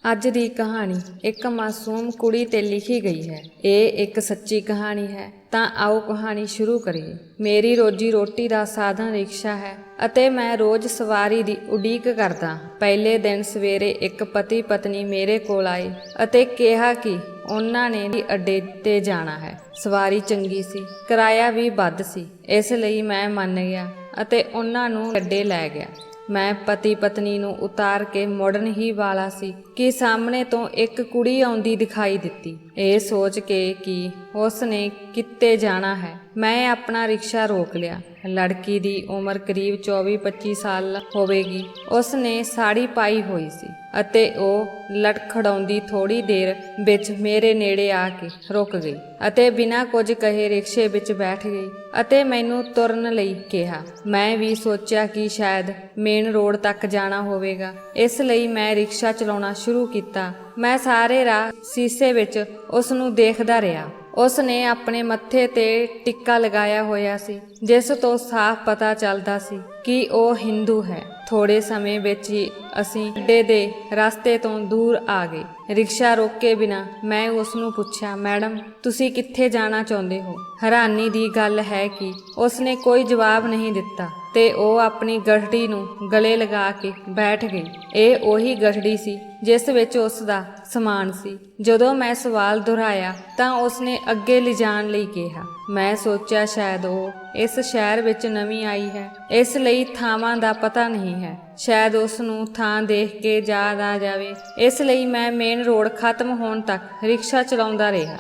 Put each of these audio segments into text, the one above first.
ਅੱਜ ਦੀ ਕਹਾਣੀ ਇੱਕ ਮਾਸੂਮ ਕੁੜੀ ਤੇ ਲਿਖੀ ਗਈ ਹੈ। ਇਹ ਇੱਕ ਸੱਚੀ ਕਹਾਣੀ ਹੈ। ਤਾਂ ਆਓ ਕਹਾਣੀ ਸ਼ੁਰੂ ਕਰੀਏ। ਮੇਰੀ ਰੋਜੀ ਰੋਟੀ ਦਾ ਸਾਧਨ ਰਿਕਸ਼ਾ ਹੈ ਅਤੇ ਮੈਂ ਰੋਜ਼ ਸਵਾਰੀ ਦੀ ਉਡੀਕ ਕਰਦਾ। ਪਹਿਲੇ ਦਿਨ ਸਵੇਰੇ ਇੱਕ ਪਤੀ ਪਤਨੀ ਮੇਰੇ ਕੋਲ ਆਏ ਅਤੇ ਕਿਹਾ ਕਿ ਉਹਨਾਂ ਨੇ ਅੱਡੇ ਤੇ ਜਾਣਾ ਹੈ। ਸਵਾਰੀ ਚੰਗੀ ਸੀ, ਕਿਰਾਇਆ ਵੀ ਵੱਧ ਸੀ, ਇਸ ਲਈ ਮੈਂ ਮੰਨ ਗਿਆ ਅਤੇ ਉਹਨਾਂ ਨੂੰ ਅੱਡੇ ਲੈ ਗਿਆ। ਮੈਂ ਪਤੀ ਪਤਨੀ ਨੂੰ ਉਤਾਰ ਕੇ ਮੁੜਨ ਹੀ ਵਾਲਾ ਸੀ ਕਿ ਸਾਹਮਣੇ ਤੋਂ ਇੱਕ ਕੁੜੀ ਆਉਂਦੀ ਦਿਖਾਈ ਦਿੱਤੀ। ਇਹ ਸੋਚ ਕੇ ਕਿ ਉਸ ਨੇ ਕਿਤੇ ਜਾਣਾ ਹੈ, ਮੈਂ ਆਪਣਾ ਰਿਕਸ਼ਾ ਰੋਕ ਲਿਆ। ਲੜਕੀ ਦੀ ਉਮਰ ਕਰੀਬ 24-25 ਸਾਲ ਹੋਵੇਗੀ। ਉਸ ਨੇ ਸਾੜੀ ਪਾਈ ਹੋਈ ਸੀ ਅਤੇ ਉਹ ਲੜਖੜਾਉਂਦੀ ਥੋੜੀ ਦੇਰ ਵਿੱਚ ਮੇਰੇ ਨੇੜੇ ਆ ਕੇ ਰੁਕ ਗਈ ਅਤੇ ਬਿਨਾਂ ਕੁਝ ਕਹੇ ਰਿਕਸ਼ੇ ਵਿੱਚ ਬੈਠ ਗਈ ਅਤੇ ਮੈਨੂੰ ਤੁਰਨ ਲਈ ਕਿਹਾ। ਮੈਂ ਵੀ ਸੋਚਿਆ ਕਿ ਸ਼ਾਇਦ ਮੇਨ ਰੋਡ ਤੱਕ ਜਾਣਾ ਹੋਵੇਗਾ, ਇਸ ਲਈ ਮੈਂ ਰਿਕਸ਼ਾ ਚਲਾਉਣਾ ਸ਼ੁਰੂ ਕੀਤਾ। ਮੈਂ ਸਾਰੇ ਰਾਹ ਸ਼ੀਸ਼ੇ ਵਿੱਚ ਉਸ ਨੂੰ ਦੇਖਦਾ ਰਿਹਾ। ਉਸ ਨੇ ਆਪਣੇ ਮੱਥੇ ਤੇ ਟਿੱਕਾ ਲਗਾਇਆ ਹੋਇਆ ਸੀ, ਜਿਸ ਤੋਂ ਸਾਫ਼ ਪਤਾ ਚੱਲਦਾ ਸੀ ਕਿ ਉਹ ਹਿੰਦੂ ਹੈ। ਥੋੜੇ ਸਮੇਂ ਵਿੱਚ ਹੀ ਅਸੀਂ ਅੱਡੇ ਦੇ ਰਸਤੇ ਤੋਂ ਦੂਰ ਆ ਗਏ। ਰਿਕਸ਼ਾ ਰੋਕੇ ਬਿਨਾਂ ਮੈਂ ਉਸ ਨੂੰ ਪੁੱਛਿਆ, ਮੈਡਮ ਤੁਸੀਂ ਕਿੱਥੇ ਜਾਣਾ ਚਾਹੁੰਦੇ ਹੋ? ਹੈਰਾਨੀ ਦੀ ਗੱਲ ਹੈ ਕਿ ਉਸ ਨੇ ਕੋਈ ਜਵਾਬ ਨਹੀਂ ਦਿੱਤਾ ਤੇ ਉਹ ਆਪਣੀ ਗੱਠੜੀ ਨੂੰ ਗਲੇ ਲਗਾ ਕੇ ਬੈਠ ਗਈ। ਇਹ ਉਹੀ ਗੱਠੜੀ ਸੀ ਜਿਸ ਵਿੱਚ ਉਸ ਦਾ ਸਮਾਨ ਸੀ। ਜਦੋਂ ਮੈਂ ਸਵਾਲ ਦੁਹਰਾਇਆ ਤਾਂ ਉਸਨੇ ਅੱਗੇ ਲਿਜਾਣ ਲਈ ਕਿਹਾ। ਮੈਂ ਸੋਚਿਆ ਸ਼ਾਇਦ ਉਹ ਇਸ ਸ਼ਹਿਰ ਵਿੱਚ ਨਵੀਂ ਆਈ ਹੈ, ਇਸ ਲਈ ਥਾਵਾਂ ਦਾ ਪਤਾ ਨਹੀਂ ਹੈ। ਸ਼ਾਇਦ ਉਸ ਨੂੰ ਥਾਂ ਦੇਖ ਕੇ ਯਾਦ ਆ ਜਾਵੇ, ਇਸ ਲਈ ਮੈਂ ਮੇਨ ਰੋਡ ਖਤਮ ਹੋਣ ਤੱਕ ਰਿਕਸ਼ਾ ਚਲਾਉਂਦਾ ਰਿਹਾ।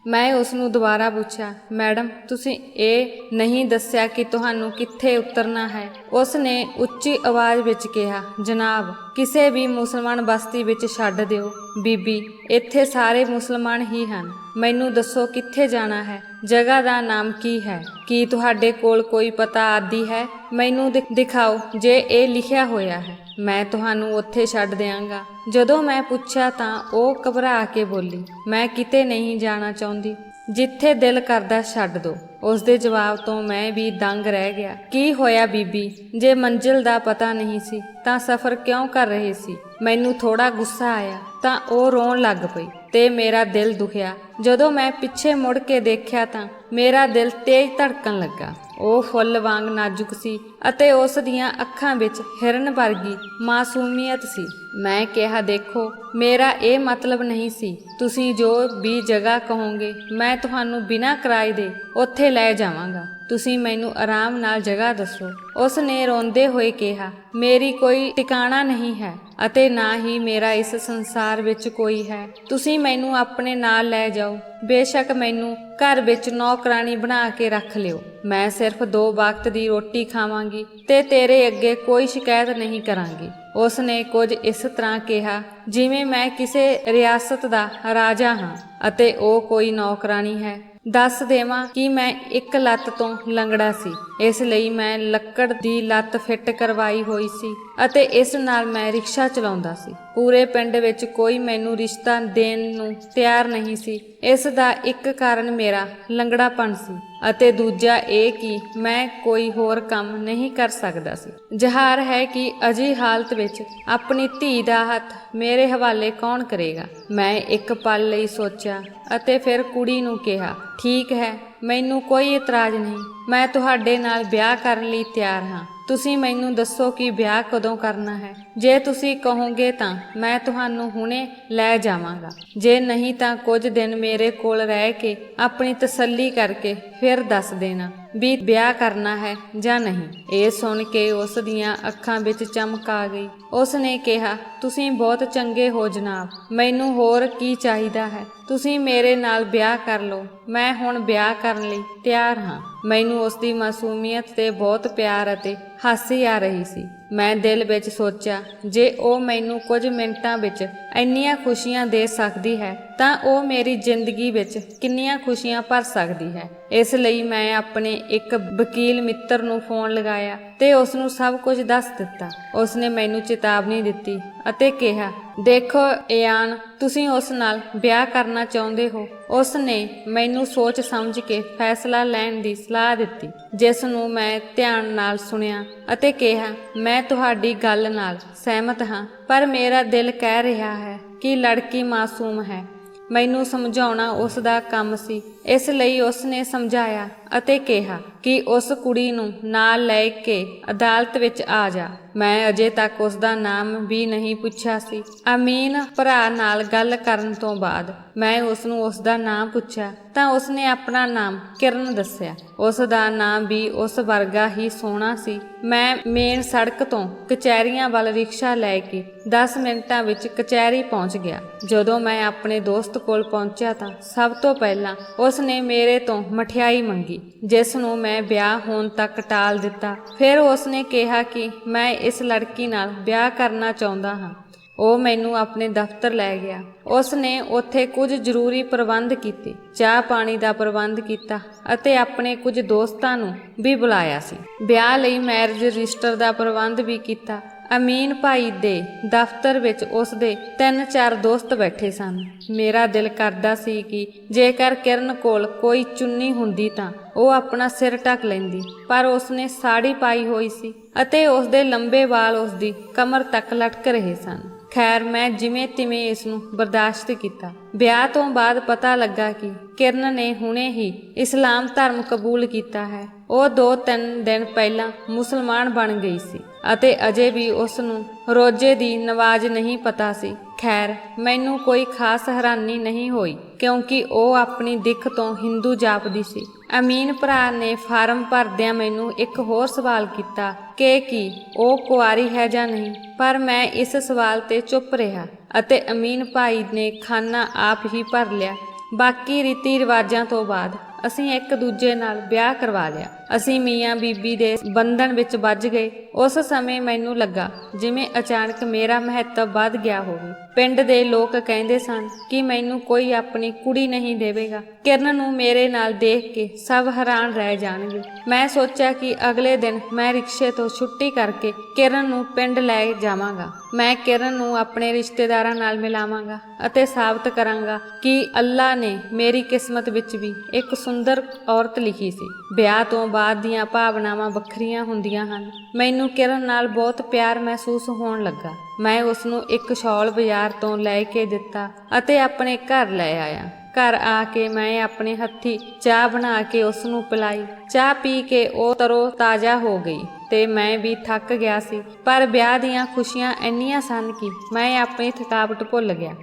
ਮੈਂ ਉਸ ਨੂੰ ਦੁਬਾਰਾ ਪੁੱਛਿਆ, ਮੈਡਮ ਤੁਸੀਂ ਇਹ ਨਹੀਂ ਦੱਸਿਆ ਕਿ ਤੁਹਾਨੂੰ ਕਿੱਥੇ ਉਤਰਨਾ ਹੈ? ਉਸ ਨੇ ਉੱਚੀ ਆਵਾਜ਼ ਵਿੱਚ ਕਿਹਾ, ਜਨਾਬ ਕਿਸੇ ਵੀ ਮੁਸਲਮਾਨ ਬਸਤੀ ਵਿੱਚ ਛੱਡ ਦਿਓ। ਬੀਬੀ ਇੱਥੇ ਸਾਰੇ ਮੁਸਲਮਾਨ ਹੀ ਹਨ, ਮੈਨੂੰ ਦੱਸੋ ਕਿੱਥੇ ਜਾਣਾ ਹੈ? ਜਗ੍ਹਾ ਦਾ ਨਾਮ ਕੀ ਹੈ? ਕੀ ਤੁਹਾਡੇ ਕੋਲ ਕੋਈ ਪਤਾ ਆਦਿ ਹੈ? ਮੈਨੂੰ ਦਿਖਾਓ, ਜੇ ਇਹ ਲਿਖਿਆ ਹੋਇਆ ਹੈ ਮੈਂ ਤੁਹਾਨੂੰ ਉੱਥੇ ਛੱਡ ਦਿਆਂਗਾ। ਜਦੋਂ ਮੈਂ ਪੁੱਛਿਆ ਤਾਂ ਉਹ ਘਬਰਾ ਕੇ ਬੋਲੀ, ਮੈਂ ਕਿਤੇ ਨਹੀਂ ਜਾਣਾ ਚਾਹੁੰਦੀ, ਜਿੱਥੇ ਦਿਲ ਕਰਦਾ ਛੱਡ ਦੋ। ਉਸ ਦੇ ਜਵਾਬ ਤੋਂ ਮੈਂ ਵੀ ਦੰਗ ਰਹਿ ਗਿਆ। ਕੀ ਹੋਇਆ ਬੀਬੀ, ਜੇ ਮੰਜ਼ਿਲ ਦਾ ਪਤਾ ਨਹੀਂ ਸੀ ਤਾਂ ਸਫ਼ਰ ਕਿਉਂ ਕਰ ਰਹੇ ਸੀ? ਮੈਨੂੰ ਥੋੜਾ ਗੁੱਸਾ ਆਇਆ ਤਾਂ ਉਹ ਰੋਣ ਲੱਗ ਪਈ ਤੇ ਮੇਰਾ ਦਿਲ ਦੁਖਿਆ। ਜਦੋਂ ਮੈਂ ਪਿੱਛੇ ਮੁੜ ਕੇ ਦੇਖਿਆ ਤਾਂ ਮੇਰਾ ਦਿਲ ਤੇਜ਼ ਧੜਕਣ ਲੱਗਾ। ਉਹ ਫੁੱਲ ਵਾਂਗ ਨਾਜ਼ੁਕ ਸੀ ਅਤੇ ਉਸ ਦੀਆਂ ਅੱਖਾਂ ਵਿੱਚ ਹਿਰਨ ਵਰਗੀ ਮਾਸੂਮੀਅਤ ਸੀ। ਮੈਂ ਕਿਹਾ, ਦੇਖੋ ਮੇਰਾ ਇਹ ਮਤਲਬ ਨਹੀਂ ਸੀ। ਤੁਸੀਂ ਜੋ ਵੀ ਜਗ੍ਹਾ ਕਹੋਗੇ ਮੈਂ ਤੁਹਾਨੂੰ ਬਿਨਾਂ ਕਿਰਾਏ ਦੇ ਉੱਥੇ ਲੈ ਜਾਵਾਂਗਾ। ਤੁਸੀਂ ਮੈਨੂੰ ਆਰਾਮ ਨਾਲ ਜਗ੍ਹਾ ਦੱਸੋ। ਉਸ ਨੇ ਰੋਂਦੇ ਹੋਏ ਕਿਹਾ, ਮੇਰੀ ਕੋਈ ਟਿਕਾਣਾ ਨਹੀਂ ਹੈ ਅਤੇ ਨਾ ਹੀ ਮੇਰਾ ਇਸ ਸੰਸਾਰ ਵਿੱਚ ਕੋਈ ਹੈ। ਤੁਸੀਂ ਮੈਨੂੰ ਆਪਣੇ ਨਾਲ ਲੈ ਜਾਓ। ਬੇਸ਼ੱਕ ਮੈਨੂੰ ਘਰ ਵਿੱਚ ਨੌਕਰਾਨੀ ਬਣਾ ਕੇ ਰੱਖ ਲਿਓ। ਮੈਂ ਸਿਰਫ 2 ਵਕਤ ਦੀ ਰੋਟੀ ਖਾਵਾਂਗੀ ਤੇ ਤੇਰੇ ਅੱਗੇ ਕੋਈ ਸ਼ਿਕਾਇਤ ਨਹੀਂ ਕਰਾਂਗੀ। ਉਸ ਨੇ ਕੁਝ ਇਸ ਤਰ੍ਹਾਂ ਕਿਹਾ ਜਿਵੇਂ ਮੈਂ ਕਿਸੇ ਰਿਆਸਤ ਦਾ ਰਾਜਾ ਹਾਂ ਅਤੇ ਉਹ ਕੋਈ ਨੌਕਰਾਨੀ ਹੈ। ਦੱਸ ਦੇਵਾਂ ਕਿ ਮੈਂ ਇੱਕ ਲੱਤ ਤੋਂ ਲੰਗੜਾ ਸੀ, ਇਸ ਲਈ ਮੈਂ ਲੱਕੜ ਦੀ ਲੱਤ ਫਿੱਟ ਕਰਵਾਈ ਹੋਈ ਸੀ ਅਤੇ ਇਸ ਨਾਲ ਮੈਂ ਰਿਕਸ਼ਾ ਚਲਾਉਂਦਾ ਸੀ। ਪੂਰੇ ਪਿੰਡ ਵਿੱਚ ਕੋਈ ਮੈਨੂੰ ਰਿਸ਼ਤਾ ਦੇਣ ਨੂੰ ਤਿਆਰ ਨਹੀਂ ਸੀ। ਇਸ ਦਾ ਇੱਕ ਕਾਰਨ ਮੇਰਾ ਲੰਗੜਾਪਣ ਸੀ ਅਤੇ ਦੂਜਾ ਇਹ ਕਿ ਮੈਂ ਕੋਈ ਹੋਰ ਕੰਮ ਨਹੀਂ ਕਰ ਸਕਦਾ ਸੀ। ਜ਼ਾਹਰ ਹੈ ਕਿ ਅਜਿਹੀ ਹਾਲਤ ਵਿੱਚ ਆਪਣੀ ਧੀ ਦਾ ਹੱਥ ਮੇਰੇ ਹਵਾਲੇ ਕੌਣ ਕਰੇਗਾ? ਮੈਂ ਇੱਕ ਪਲ ਲਈ ਸੋਚਿਆ ਅਤੇ ਫਿਰ ਕੁੜੀ ਨੂੰ ਕਿਹਾ, ਠੀਕ ਹੈ, ਮੈਨੂੰ ਕੋਈ ਇਤਰਾਜ਼ ਨਹੀਂ, ਮੈਂ ਤੁਹਾਡੇ ਨਾਲ ਵਿਆਹ ਕਰਨ ਲਈ ਤਿਆਰ ਹਾਂ। ਤੁਸੀਂ ਮੈਨੂੰ ਦੱਸੋ ਕਿ ਵਿਆਹ ਕਦੋਂ ਕਰਨਾ ਹੈ? ਜੇ ਤੁਸੀਂ ਕਹੋਗੇ ਤਾਂ ਮੈਂ ਤੁਹਾਨੂੰ ਹੁਣੇ ਲੈ ਜਾਵਾਂਗਾ, ਜੇ ਨਹੀਂ ਤਾਂ ਕੁਝ ਦਿਨ ਮੇਰੇ ਕੋਲ ਰਹਿ ਕੇ ਆਪਣੀ ਤਸੱਲੀ ਕਰਕੇ ਫਿਰ ਦੱਸ ਦੇਣਾ ਵੀ ਵਿਆਹ ਕਰਨਾ ਹੈ ਜਾਂ ਨਹੀਂ। ਇਹ ਸੁਣ ਕੇ ਉਸ ਦੀਆਂ ਅੱਖਾਂ ਵਿੱਚ ਚਮਕ ਆ ਗਈ। ਉਸ ਨੇ ਕਿਹਾ, ਤੁਸੀਂ ਬਹੁਤ ਚੰਗੇ ਹੋ ਜਨਾਬ, ਮੈਨੂੰ ਹੋਰ ਕੀ ਚਾਹੀਦਾ ਹੈ? ਤੁਸੀਂ ਮੇਰੇ ਨਾਲ ਵਿਆਹ ਕਰ ਲਓ, ਮੈਂ ਹੁਣ ਵਿਆਹ ਕਰਨ ਲਈ ਤਿਆਰ ਹਾਂ। ਮੈਨੂੰ ਉਸ ਦੀ ਮਾਸੂਮੀਅਤ ਤੇ ਬਹੁਤ ਪਿਆਰ ਅਤੇ ਹਾਸੀ ਆ ਰਹੀ ਸੀ। ਮੈਂ ਦਿਲ ਵਿੱਚ ਸੋਚਿਆ, ਜੇ ਉਹ ਮੈਨੂੰ ਕੁਝ ਮਿੰਟਾਂ ਵਿੱਚ ਇੰਨੀਆਂ ਖੁਸ਼ੀਆਂ ਦੇ ਸਕਦੀ ਹੈ ਤਾਂ ਉਹ ਮੇਰੀ ਜ਼ਿੰਦਗੀ ਵਿੱਚ ਕਿੰਨੀਆਂ ਖੁਸ਼ੀਆਂ ਭਰ ਸਕਦੀ ਹੈ। ਇਸ ਲਈ ਮੈਂ ਆਪਣੇ ਇੱਕ ਵਕੀਲ ਮਿੱਤਰ ਨੂੰ ਫੋਨ ਲਗਾਇਆ ਤੇ ਉਸ ਨੂੰ ਸਭ ਕੁਝ ਦੱਸ ਦਿੱਤਾ। ਉਸ ਨੇ ਮੈਨੂੰ ਚੇਤਾਵਨੀ ਦਿੱਤੀ ਅਤੇ ਕਿਹਾ, ਦੇਖੋ ਇਆਨ, ਤੁਸੀਂ ਉਸ ਨਾਲ ਵਿਆਹ ਕਰਨਾ ਚਾਹੁੰਦੇ ਹੋ। ਉਸ ਨੇ ਮੈਨੂੰ ਸੋਚ ਸਮਝ ਕੇ ਫੈਸਲਾ ਲੈਣ ਦੀ ਸਲਾਹ ਦਿੱਤੀ, ਜਿਸ ਨੂੰ ਮੈਂ ਧਿਆਨ ਨਾਲ ਸੁਣਿਆ ਅਤੇ ਕਿਹਾ, ਮੈਂ ਮੈਂ ਤੁਹਾਡੀ ਗੱਲ ਨਾਲ ਸਹਿਮਤ ਹਾਂ, ਪਰ ਮੇਰਾ ਦਿਲ ਕਹਿ ਰਿਹਾ ਹੈ ਕਿ ਲੜਕੀ ਮਾਸੂਮ ਹੈ। ਮੈਨੂੰ ਸਮਝਾਉਣਾ ਉਸ ਦਾ ਕੰਮ ਸੀ, ਇਸ ਲਈ ਉਸ ਨੇ ਸਮਝਾਇਆ ਅਤੇ ਕਿਹਾ ਕਿ ਉਸ ਕੁੜੀ ਨੂੰ ਨਾਲ ਲੈ ਕੇ ਅਦਾਲਤ ਵਿੱਚ ਆ ਜਾ। ਮੈਂ ਅਜੇ ਤੱਕ ਉਸ ਦਾ ਨਾਮ ਵੀ ਨਹੀਂ ਪੁੱਛਿਆ ਸੀ। ਅਮੀਨ ਭਰਾ ਨਾਲ ਗੱਲ ਕਰਨ ਤੋਂ ਬਾਅਦ ਮੈਂ ਉਸ ਨੂੰ ਉਸ ਦਾ ਨਾਮ ਪੁੱਛਿਆ ਤਾਂ ਉਸ ਨੇ ਆਪਣਾ ਨਾਮ ਕਿਰਨ ਦੱਸਿਆ। ਉਸ ਦਾ ਨਾਮ ਵੀ ਉਸ ਵਰਗਾ ਹੀ ਸੋਹਣਾ ਸੀ। ਮੈਂ ਮੇਨ ਸੜਕ ਤੋਂ ਕਚਹਿਰੀਆਂ ਵੱਲ ਰਿਕਸ਼ਾ ਲੈ ਕੇ 10 ਮਿੰਟਾਂ ਵਿੱਚ ਕਚਹਿਰੀ ਪਹੁੰਚ ਗਿਆ। ਜਦੋਂ ਮੈਂ ਆਪਣੇ ਦੋਸਤ ਕੋਲ ਪਹੁੰਚਿਆ ਤਾਂ ਸਭ ਤੋਂ ਪਹਿਲਾਂ ਉਸ ਨੇ ਮੇਰੇ ਤੋਂ ਮਠਿਆਈ ਮੰਗੀ, ਜਿਸ ਨੂੰ ਮੈਂ ਵਿਆਹ ਹੋਣ ਤੱਕ ਟਾਲ ਦਿੱਤਾ। ਫਿਰ ਉਸ ਨੇ ਕਿਹਾ ਕਿ ਮੈਂ ਇਸ ਲੜਕੀ ਨਾਲ ਵਿਆਹ ਕਰਨਾ ਚਾਹੁੰਦਾ ਹਾਂ। ਉਹ ਮੈਨੂੰ ਆਪਣੇ ਦਫ਼ਤਰ ਲੈ ਗਿਆ। ਉਸ ਨੇ ਉੱਥੇ ਕੁਝ ਜ਼ਰੂਰੀ ਪ੍ਰਬੰਧ ਕੀਤੇ, ਚਾਹ ਪਾਣੀ ਦਾ ਪ੍ਰਬੰਧ ਕੀਤਾ ਅਤੇ ਆਪਣੇ ਕੁਝ ਦੋਸਤਾਂ ਨੂੰ ਵੀ ਬੁਲਾਇਆ ਸੀ। ਵਿਆਹ ਲਈ ਮੈਰਿਜ ਰਜਿਸਟਰ ਦਾ ਪ੍ਰਬੰਧ ਵੀ ਕੀਤਾ। ਅਮੀਨ ਭਾਈ ਦੇ ਦਫ਼ਤਰ ਵਿੱਚ ਉਸ ਦੇ 3-4 ਦੋਸਤ ਬੈਠੇ ਸਨ। ਮੇਰਾ ਦਿਲ ਕਰਦਾ ਸੀ ਕਿ ਜੇਕਰ ਕਿਰਨ ਕੋਲ ਕੋਈ ਚੁੰਨੀ ਹੁੰਦੀ ਤਾਂ ਉਹ ਆਪਣਾ ਸਿਰ ਢੱਕ ਲੈਂਦੀ, ਪਰ ਉਸਨੇ ਸਾੜੀ ਪਾਈ ਹੋਈ ਸੀ ਅਤੇ ਉਸਦੇ ਲੰਬੇ ਵਾਲ ਉਸਦੀ ਕਮਰ ਤੱਕ ਲਟਕ ਰਹੇ ਸਨ। ਖੈਰ, ਮੈਂ ਜਿਵੇਂ ਤਿਵੇਂ ਇਸ ਨੂੰ ਬਰਦਾਸ਼ਤ ਕੀਤਾ। ਵਿਆਹ ਤੋਂ ਬਾਅਦ ਪਤਾ ਲੱਗਾ ਕਿ ਕਿਰਨ ਨੇ ਹੁਣੇ ਹੀ ਇਸਲਾਮ ਧਰਮ ਕਬੂਲ ਕੀਤਾ ਹੈ। ਉਹ 2-3 ਦਿਨ ਪਹਿਲਾਂ ਮੁਸਲਮਾਨ ਬਣ ਗਈ ਸੀ ਅਤੇ ਅਜੇ ਵੀ ਉਸ ਨੂੰ ਰੋਜ਼ੇ ਦੀ ਨਮਾਜ਼ ਨਹੀਂ ਪਤਾ ਸੀ। ਖੈਰ, ਮੈਨੂੰ ਕੋਈ ਖਾਸ ਹੈਰਾਨੀ ਨਹੀਂ ਹੋਈ ਕਿਉਂਕਿ ਉਹ ਆਪਣੀ ਦਿੱਖ ਤੋਂ ਹਿੰਦੂ ਜਾਪਦੀ ਸੀ। ਅਮੀਨ ਭਰਾ ਨੇ ਫਾਰਮ ਭਰਦਿਆਂ ਮੈਨੂੰ ਇੱਕ ਹੋਰ ਸਵਾਲ ਕੀਤਾ ਕਿ ਉਹ ਕੁਆਰੀ ਹੈ ਜਾਂ ਨਹੀਂ, ਪਰ ਮੈਂ ਇਸ ਸਵਾਲ ਤੇ ਚੁੱਪ ਰਿਹਾ ਅਤੇ ਅਮੀਨ ਭਾਈ ਨੇ ਖਾਨਾ ਆਪ ਹੀ ਭਰ ਲਿਆ। ਬਾਕੀ ਰੀਤੀ ਰਿਵਾਜਾਂ ਤੋਂ ਬਾਅਦ ਅਸੀਂ ਇੱਕ ਦੂਜੇ ਨਾਲ ਵਿਆਹ ਕਰਵਾ ਲਿਆ। ਅਸੀਂ ਮੀਆਂ ਬੀਬੀ ਦੇ ਬੰਧਨ ਵਿੱਚ ਵੱਜ ਗਏ। ਉਸ ਸਮੇਂ ਮੈਨੂੰ ਲੱਗਾ ਜਿਵੇਂ ਅਚਾਨਕ ਮੇਰਾ ਮਹੱਤਵ ਵੱਧ ਗਿਆ ਹੋਵੇ। ਪਿੰਡ ਦੇ ਲੋਕ ਕਹਿੰਦੇ ਸਨ ਕਿ ਮੈਨੂੰ ਕੋਈ ਆਪਣੀ ਕੁੜੀ ਨਹੀਂ ਦੇਵੇਗਾ। ਕਿਰਨ ਨੂੰ ਮੇਰੇ ਨਾਲ ਦੇਖ ਕੇ ਸਭ ਹੈਰਾਨ ਰਹਿ ਜਾਣਗੇ। ਮੈਂ ਸੋਚਿਆ ਕਿ ਅਗਲੇ ਦਿਨ ਮੈਂ ਰਿਕਸ਼ੇ ਤੋਂ ਛੁੱਟੀ ਕਰਕੇ ਕਿਰਨ ਨੂੰ ਪਿੰਡ ਲੈ ਜਾਵਾਂਗਾ। ਮੈਂ ਕਿਰਨ ਨੂੰ ਆਪਣੇ ਰਿਸ਼ਤੇਦਾਰਾਂ ਨਾਲ ਮਿਲਾਵਾਂਗਾ ਅਤੇ ਸਾਬਤ ਕਰਾਂਗਾ ਕਿ ਅੱਲਾ ਨੇ ਮੇਰੀ ਕਿਸਮਤ ਵਿੱਚ ਵੀ ਇੱਕ ਸੁੰਦਰ ਔਰਤ ਲਿਖੀ ਸੀ। ਵਿਆਹ ਤੋਂ ਬਾਅਦ ਦੀਆਂ ਭਾਵਨਾਵਾਂ ਵੱਖਰੀਆਂ ਹੁੰਦੀਆਂ ਹਨ। ਮੈਨੂੰ ਕਿਰਨ ਨਾਲ ਬਹੁਤ ਪਿਆਰ ਮਹਿਸੂਸ ਹੋਣ ਲੱਗਾ। ਮੈਂ ਉਸ ਨੂੰ ਇੱਕ ਸ਼ਾਲ ਬਾਜ਼ਾਰ ਤੋਂ ਲੈ ਕੇ ਦਿੱਤਾ ਅਤੇ ਆਪਣੇ ਘਰ ਲੈ ਆਇਆ। ਘਰ ਆ ਕੇ ਮੈਂ ਆਪਣੇ ਹੱਥੀਂ ਚਾਹ ਬਣਾ ਕੇ ਉਸ ਨੂੰ ਪਿਲਾਈ। ਚਾਹ ਪੀ ਕੇ ਉਹ ਤਰੋ ਤਾਜ਼ਾ ਹੋ ਗਈ ਤੇ ਮੈਂ ਵੀ ਥੱਕ ਗਿਆ ਸੀ, ਪਰ ਵਿਆਹ ਦੀਆਂ ਖੁਸ਼ੀਆਂ ਇੰਨੀਆਂ ਸਨ ਕਿ ਮੈਂ ਆਪਣੀ ਥਕਾਵਟ ਭੁੱਲ ਗਿਆ।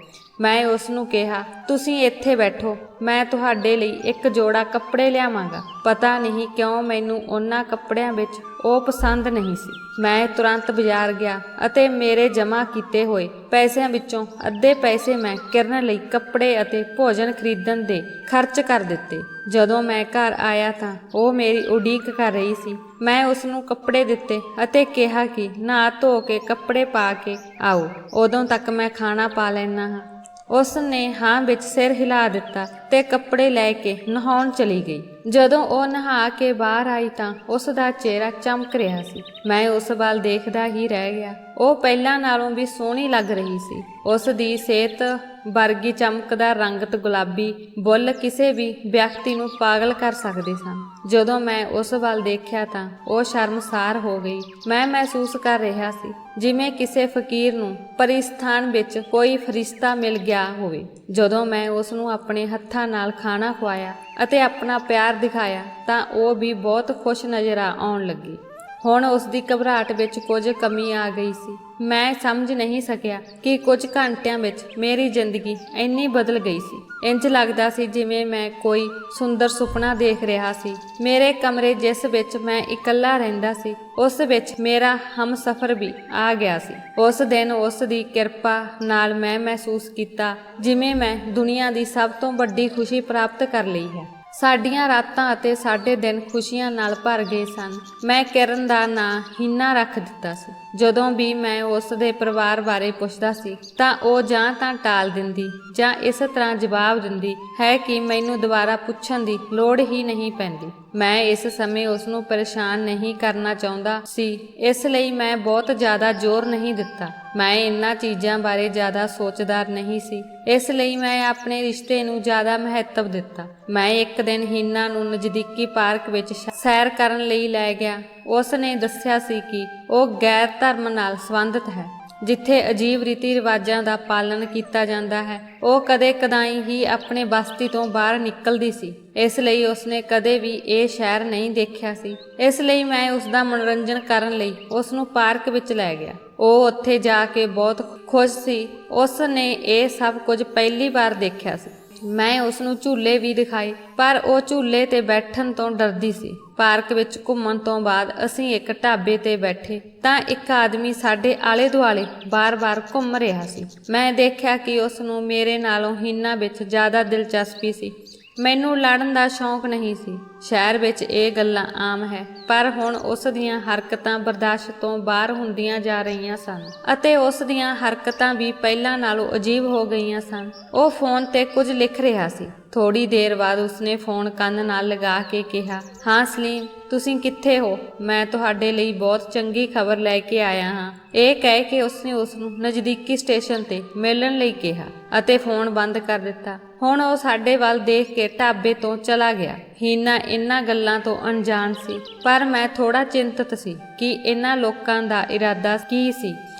ਮੈਂ ਉਸ ਨੂੰ ਕਿਹਾ, ਤੁਸੀਂ ਇੱਥੇ ਬੈਠੋ, ਮੈਂ ਤੁਹਾਡੇ ਲਈ ਇੱਕ ਜੋੜਾ ਕੱਪੜੇ ਲਿਆਵਾਂਗਾ। ਪਤਾ ਨਹੀਂ ਕਿਉਂ ਮੈਨੂੰ ਉਹਨਾਂ ਕੱਪੜਿਆਂ ਵਿੱਚ ਉਹ ਪਸੰਦ ਨਹੀਂ ਸੀ। ਮੈਂ ਤੁਰੰਤ ਬਾਜ਼ਾਰ ਗਿਆ ਅਤੇ ਮੇਰੇ ਜਮ੍ਹਾਂ ਕੀਤੇ ਹੋਏ ਪੈਸਿਆਂ ਵਿੱਚੋਂ ਅੱਧੇ ਪੈਸੇ ਮੈਂ ਕਿਰਨ ਲਈ ਕੱਪੜੇ ਅਤੇ ਭੋਜਨ ਖਰੀਦਣ ਦੇ ਖਰਚ ਕਰ ਦਿੱਤੇ। ਜਦੋਂ ਮੈਂ ਘਰ ਆਇਆ ਤਾਂ ਉਹ ਮੇਰੀ ਉਡੀਕ ਕਰ ਰਹੀ ਸੀ। ਮੈਂ ਉਸ ਨੂੰ ਕੱਪੜੇ ਦਿੱਤੇ ਅਤੇ ਕਿਹਾ ਕਿ ਨਹਾ ਧੋ ਕੇ ਕੱਪੜੇ ਪਾ ਕੇ ਆਓ, ਉਦੋਂ ਤੱਕ ਮੈਂ ਖਾਣਾ ਪਾ ਲੈਣਾ ਹਾਂ। ਉਸ ਨੇ ਹਾਂ ਵਿੱਚ ਸਿਰ ਹਿਲਾ ਦਿੱਤਾ ਤੇ ਕੱਪੜੇ ਲੈ ਕੇ ਨਹਾਉਣ ਚਲੀ ਗਈ। ਜਦੋਂ ਉਹ ਨਹਾ ਕੇ ਬਾਹਰ ਆਈ ਤਾਂ ਉਸ ਦਾ ਚਿਹਰਾ ਚਮਕ ਰਿਹਾ ਸੀ। ਮੈਂ ਉਸ ਵੱਲ ਦੇਖਦਾ ਹੀ ਰਹਿ ਗਿਆ। ਉਹ ਪਹਿਲਾਂ ਨਾਲੋਂ ਵੀ ਸੋਹਣੀ ਲੱਗ ਰਹੀ ਸੀ। ਉਸ ਦੀ ਸਿਹਤ ਵਰਗੀ ਚਮਕਦਾਰ ਰੰਗਤ ਗੁਲਾਬੀ ਬੁੱਲ੍ਹ ਕਿਸੇ ਵੀ ਵਿਅਕਤੀ ਨੂੰ ਪਾਗਲ ਕਰ ਸਕਦੇ ਸਨ। ਜਦੋਂ ਮੈਂ ਉਸ ਵੱਲ ਦੇਖਿਆ ਤਾਂ ਉਹ ਸ਼ਰਮਸਾਰ ਹੋ ਗਈ। ਮੈਂ ਮਹਿਸੂਸ ਕਰ ਰਿਹਾ ਸੀ ਜਿਵੇਂ ਕਿਸੇ ਫਕੀਰ ਨੂੰ ਪਰਿਸਥਾਨ ਵਿੱਚ ਕੋਈ ਫਰਿਸ਼ਤਾ ਮਿਲ ਗਿਆ ਹੋਵੇ। ਜਦੋਂ ਮੈਂ ਉਸ ਨੂੰ ਆਪਣੇ ਹੱਥਾਂ ਨਾਲ ਖਾਣਾ ਖਵਾਇਆ ਅਤੇ ਆਪਣਾ ਪਿਆਰ ਦਿਖਾਇਆ ਤਾਂ ਉਹ ਵੀ ਬਹੁਤ ਖੁਸ਼ ਨਜ਼ਰ ਆਉਣ ਲੱਗੀ। ਹੁਣ ਉਸ ਦੀ ਘਬਰਾਹਟ ਵਿੱਚ ਕੁਝ ਕਮੀ ਆ ਗਈ ਸੀ। ਮੈਂ ਸਮਝ ਨਹੀਂ ਸਕਿਆ ਕਿ ਕੁਝ ਘੰਟਿਆਂ ਵਿੱਚ ਮੇਰੀ ਜ਼ਿੰਦਗੀ ਇੰਨੀ ਬਦਲ ਗਈ ਸੀ। ਇੰਜ ਲੱਗਦਾ ਸੀ ਜਿਵੇਂ ਮੈਂ ਕੋਈ ਸੁੰਦਰ ਸੁਪਨਾ ਦੇਖ ਰਿਹਾ ਸੀ। ਮੇਰੇ ਕਮਰੇ ਜਿਸ ਵਿੱਚ ਮੈਂ ਇਕੱਲਾ ਰਹਿੰਦਾ ਸੀ, ਉਸ ਵਿੱਚ ਮੇਰਾ ਹਮਸਫਰ ਵੀ ਆ ਗਿਆ ਸੀ। ਉਸ ਦਿਨ ਉਸ ਦੀ ਕਿਰਪਾ ਨਾਲ ਮੈਂ ਮਹਿਸੂਸ ਕੀਤਾ ਜਿਵੇਂ ਮੈਂ ਦੁਨੀਆ ਦੀ ਸਭ ਤੋਂ ਵੱਡੀ ਖੁਸ਼ੀ ਪ੍ਰਾਪਤ ਕਰ ਲਈ ਹੈ। ਸਾਡੀਆਂ ਰਾਤਾਂ ਅਤੇ ਸਾਡੇ ਦਿਨ ਖੁਸ਼ੀਆਂ ਨਾਲ ਭਰ ਗਏ ਸਨ। ਮੈਂ ਕਿਰਨ ਦਾ ਨਾਂ ਹੀਨਾ ਰੱਖ ਦਿੱਤਾ ਸੀ। ਜਦੋਂ ਵੀ ਮੈਂ ਉਸ ਦੇ ਪਰਿਵਾਰ ਬਾਰੇ ਪੁੱਛਦਾ ਸੀ ਤਾਂ ਉਹ ਜਾਂ ਤਾਂ ਟਾਲ ਦਿੰਦੀ ਜਾਂ ਇਸ ਤਰ੍ਹਾਂ ਜਵਾਬ ਦਿੰਦੀ ਹੈ ਕਿ ਮੈਨੂੰ ਦੁਬਾਰਾ ਪੁੱਛਣ ਦੀ ਲੋੜ ਹੀ ਨਹੀਂ ਪੈਂਦੀ। ਮੈਂ ਇਸ ਸਮੇਂ ਉਸ ਨੂੰ ਪਰੇਸ਼ਾਨ ਨਹੀਂ ਕਰਨਾ ਚਾਹੁੰਦਾ ਸੀ, ਇਸ ਲਈ ਮੈਂ ਬਹੁਤ ਜ਼ਿਆਦਾ ਜ਼ੋਰ ਨਹੀਂ ਦਿੱਤਾ। ਮੈਂ ਇਹਨਾਂ ਚੀਜ਼ਾਂ ਬਾਰੇ ਜ਼ਿਆਦਾ ਸੋਚਦਾਰ ਨਹੀਂ ਸੀ, ਇਸ ਲਈ ਮੈਂ ਆਪਣੇ ਰਿਸ਼ਤੇ ਨੂੰ ਜ਼ਿਆਦਾ ਮਹੱਤਵ ਦਿੱਤਾ। ਮੈਂ ਇੱਕ ਦਿਨ ਹੀਨਾ ਨੂੰ ਨਜ਼ਦੀਕੀ ਪਾਰਕ ਵਿੱਚ ਸੈਰ ਕਰਨ ਲਈ ਲੈ ਗਿਆ। ਉਸ ਨੇ ਦੱਸਿਆ ਸੀ ਕਿ ਉਹ ਗੈਰ ਧਰਮ ਨਾਲ ਸੰਬੰਧਿਤ ਹੈ, ਜਿੱਥੇ ਅਜੀਬ ਰੀਤੀ ਰਿਵਾਜਾਂ ਦਾ ਪਾਲਣ ਕੀਤਾ ਜਾਂਦਾ ਹੈ। ਉਹ ਕਦੇ ਕਦਾਈ ਹੀ ਆਪਣੇ ਬਸਤੀ ਤੋਂ ਬਾਹਰ ਨਿਕਲਦੀ ਸੀ, ਇਸ ਲਈ ਉਸਨੇ ਕਦੇ ਵੀ ਇਹ ਸ਼ਹਿਰ ਨਹੀਂ ਦੇਖਿਆ ਸੀ। ਇਸ ਲਈ ਮੈਂ ਉਸ ਦਾ ਮਨੋਰੰਜਨ ਕਰਨ ਲਈ ਉਸ ਨੂੰ ਪਾਰਕ ਵਿੱਚ ਲੈ ਗਿਆ। ਉਹ ਉੱਥੇ ਜਾ ਕੇ ਬਹੁਤ ਖੁਸ਼ ਸੀ। ਉਸ ਨੇ ਇਹ ਸਭ ਕੁਝ ਪਹਿਲੀ ਵਾਰ ਦੇਖਿਆ ਸੀ। ਮੈਂ ਉਸ ਨੂੰ ਝੂਲੇ ਵੀ ਦਿਖਾਏ, ਪਰ ਉਹ ਝੂਲੇ ਤੇ ਬੈਠਣ ਤੋਂ ਡਰਦੀ ਸੀ। ਪਾਰਕ ਵਿੱਚ ਘੁੰਮਣ ਤੋਂ ਬਾਅਦ ਅਸੀਂ ਇੱਕ ਢਾਬੇ ਤੇ ਬੈਠੇ ਤਾਂ ਇੱਕ ਆਦਮੀ ਸਾਡੇ ਆਲੇ ਦੁਆਲੇ ਬਾਰ-ਬਾਰ ਘੁੰਮ ਰਿਹਾ ਸੀ। ਮੈਂ ਦੇਖਿਆ ਕਿ ਉਸ ਨੂੰ ਮੇਰੇ ਨਾਲੋਂ ਹੀਨਾ ਵਿੱਚ ਜ਼ਿਆਦਾ ਦਿਲਚਸਪੀ ਸੀ। ਮੈਨੂੰ ਲੜਨ ਦਾ ਸ਼ੌਂਕ ਨਹੀਂ ਸੀ। ਸ਼ਹਿਰ ਵਿੱਚ ਇਹ ਗੱਲਾਂ ਆਮ ਹੈ, ਪਰ ਹੁਣ ਉਸ ਦੀਆਂ ਹਰਕਤਾਂ ਬਰਦਾਸ਼ਤ ਤੋਂ ਬਾਹਰ ਹੁੰਦੀਆਂ ਜਾ ਰਹੀਆਂ ਸਨ ਅਤੇ ਉਸ ਦੀਆਂ ਹਰਕਤਾਂ ਵੀ ਪਹਿਲਾਂ ਨਾਲੋਂ ਅਜੀਬ ਹੋ ਗਈਆਂ ਸਨ। ਉਹ ਫੋਨ ਤੇ ਕੁਝ ਲਿਖ ਰਿਹਾ ਸੀ। ਥੋੜੀ ਦੇਰ ਬਾਅਦ ਉਸਨੇ ਫੋਨ ਕੰਨ ਨਾਲ ਲਗਾ ਕੇ ਕਿਹਾ, ਹਾਂ ਸਲੀਮ, ਤੁਸੀਂ ਕਿੱਥੇ ਹੋ? ਮੈਂ ਤੁਹਾਡੇ ਲਈ ਬਹੁਤ ਚੰਗੀ ਖਬਰ ਲੈ ਕੇ ਆਇਆ ਹਾਂ। ਇਹ ਕਹਿ ਕੇ ਉਸਨੇ ਉਸ ਨੂੰ ਨਜ਼ਦੀਕੀ ਸਟੇਸ਼ਨ ਤੇ ਮਿਲਣ ਲਈ ਕਿਹਾ ਅਤੇ ਫੋਨ ਬੰਦ ਕਰ ਦਿੱਤਾ। ਹੁਣ ਉਹ ਸਾਡੇ ਵੱਲ ਦੇਖ ਕੇ ਢਾਬੇ ਤੋਂ ਚਲਾ ਗਿਆ। ਹੀਨਾ ਇਹਨਾਂ ਗੱਲਾਂ ਤੋਂ ਅਣਜਾਣ ਸੀ, ਪਰ ਮੈਂ ਥੋੜਾ ਚਿੰਤਤ ਸੀ ਕਿ ਇਹਨਾਂ ਲੋਕਾਂ ਦਾ ਇਰਾਦਾ ਕੀ ਸੀ।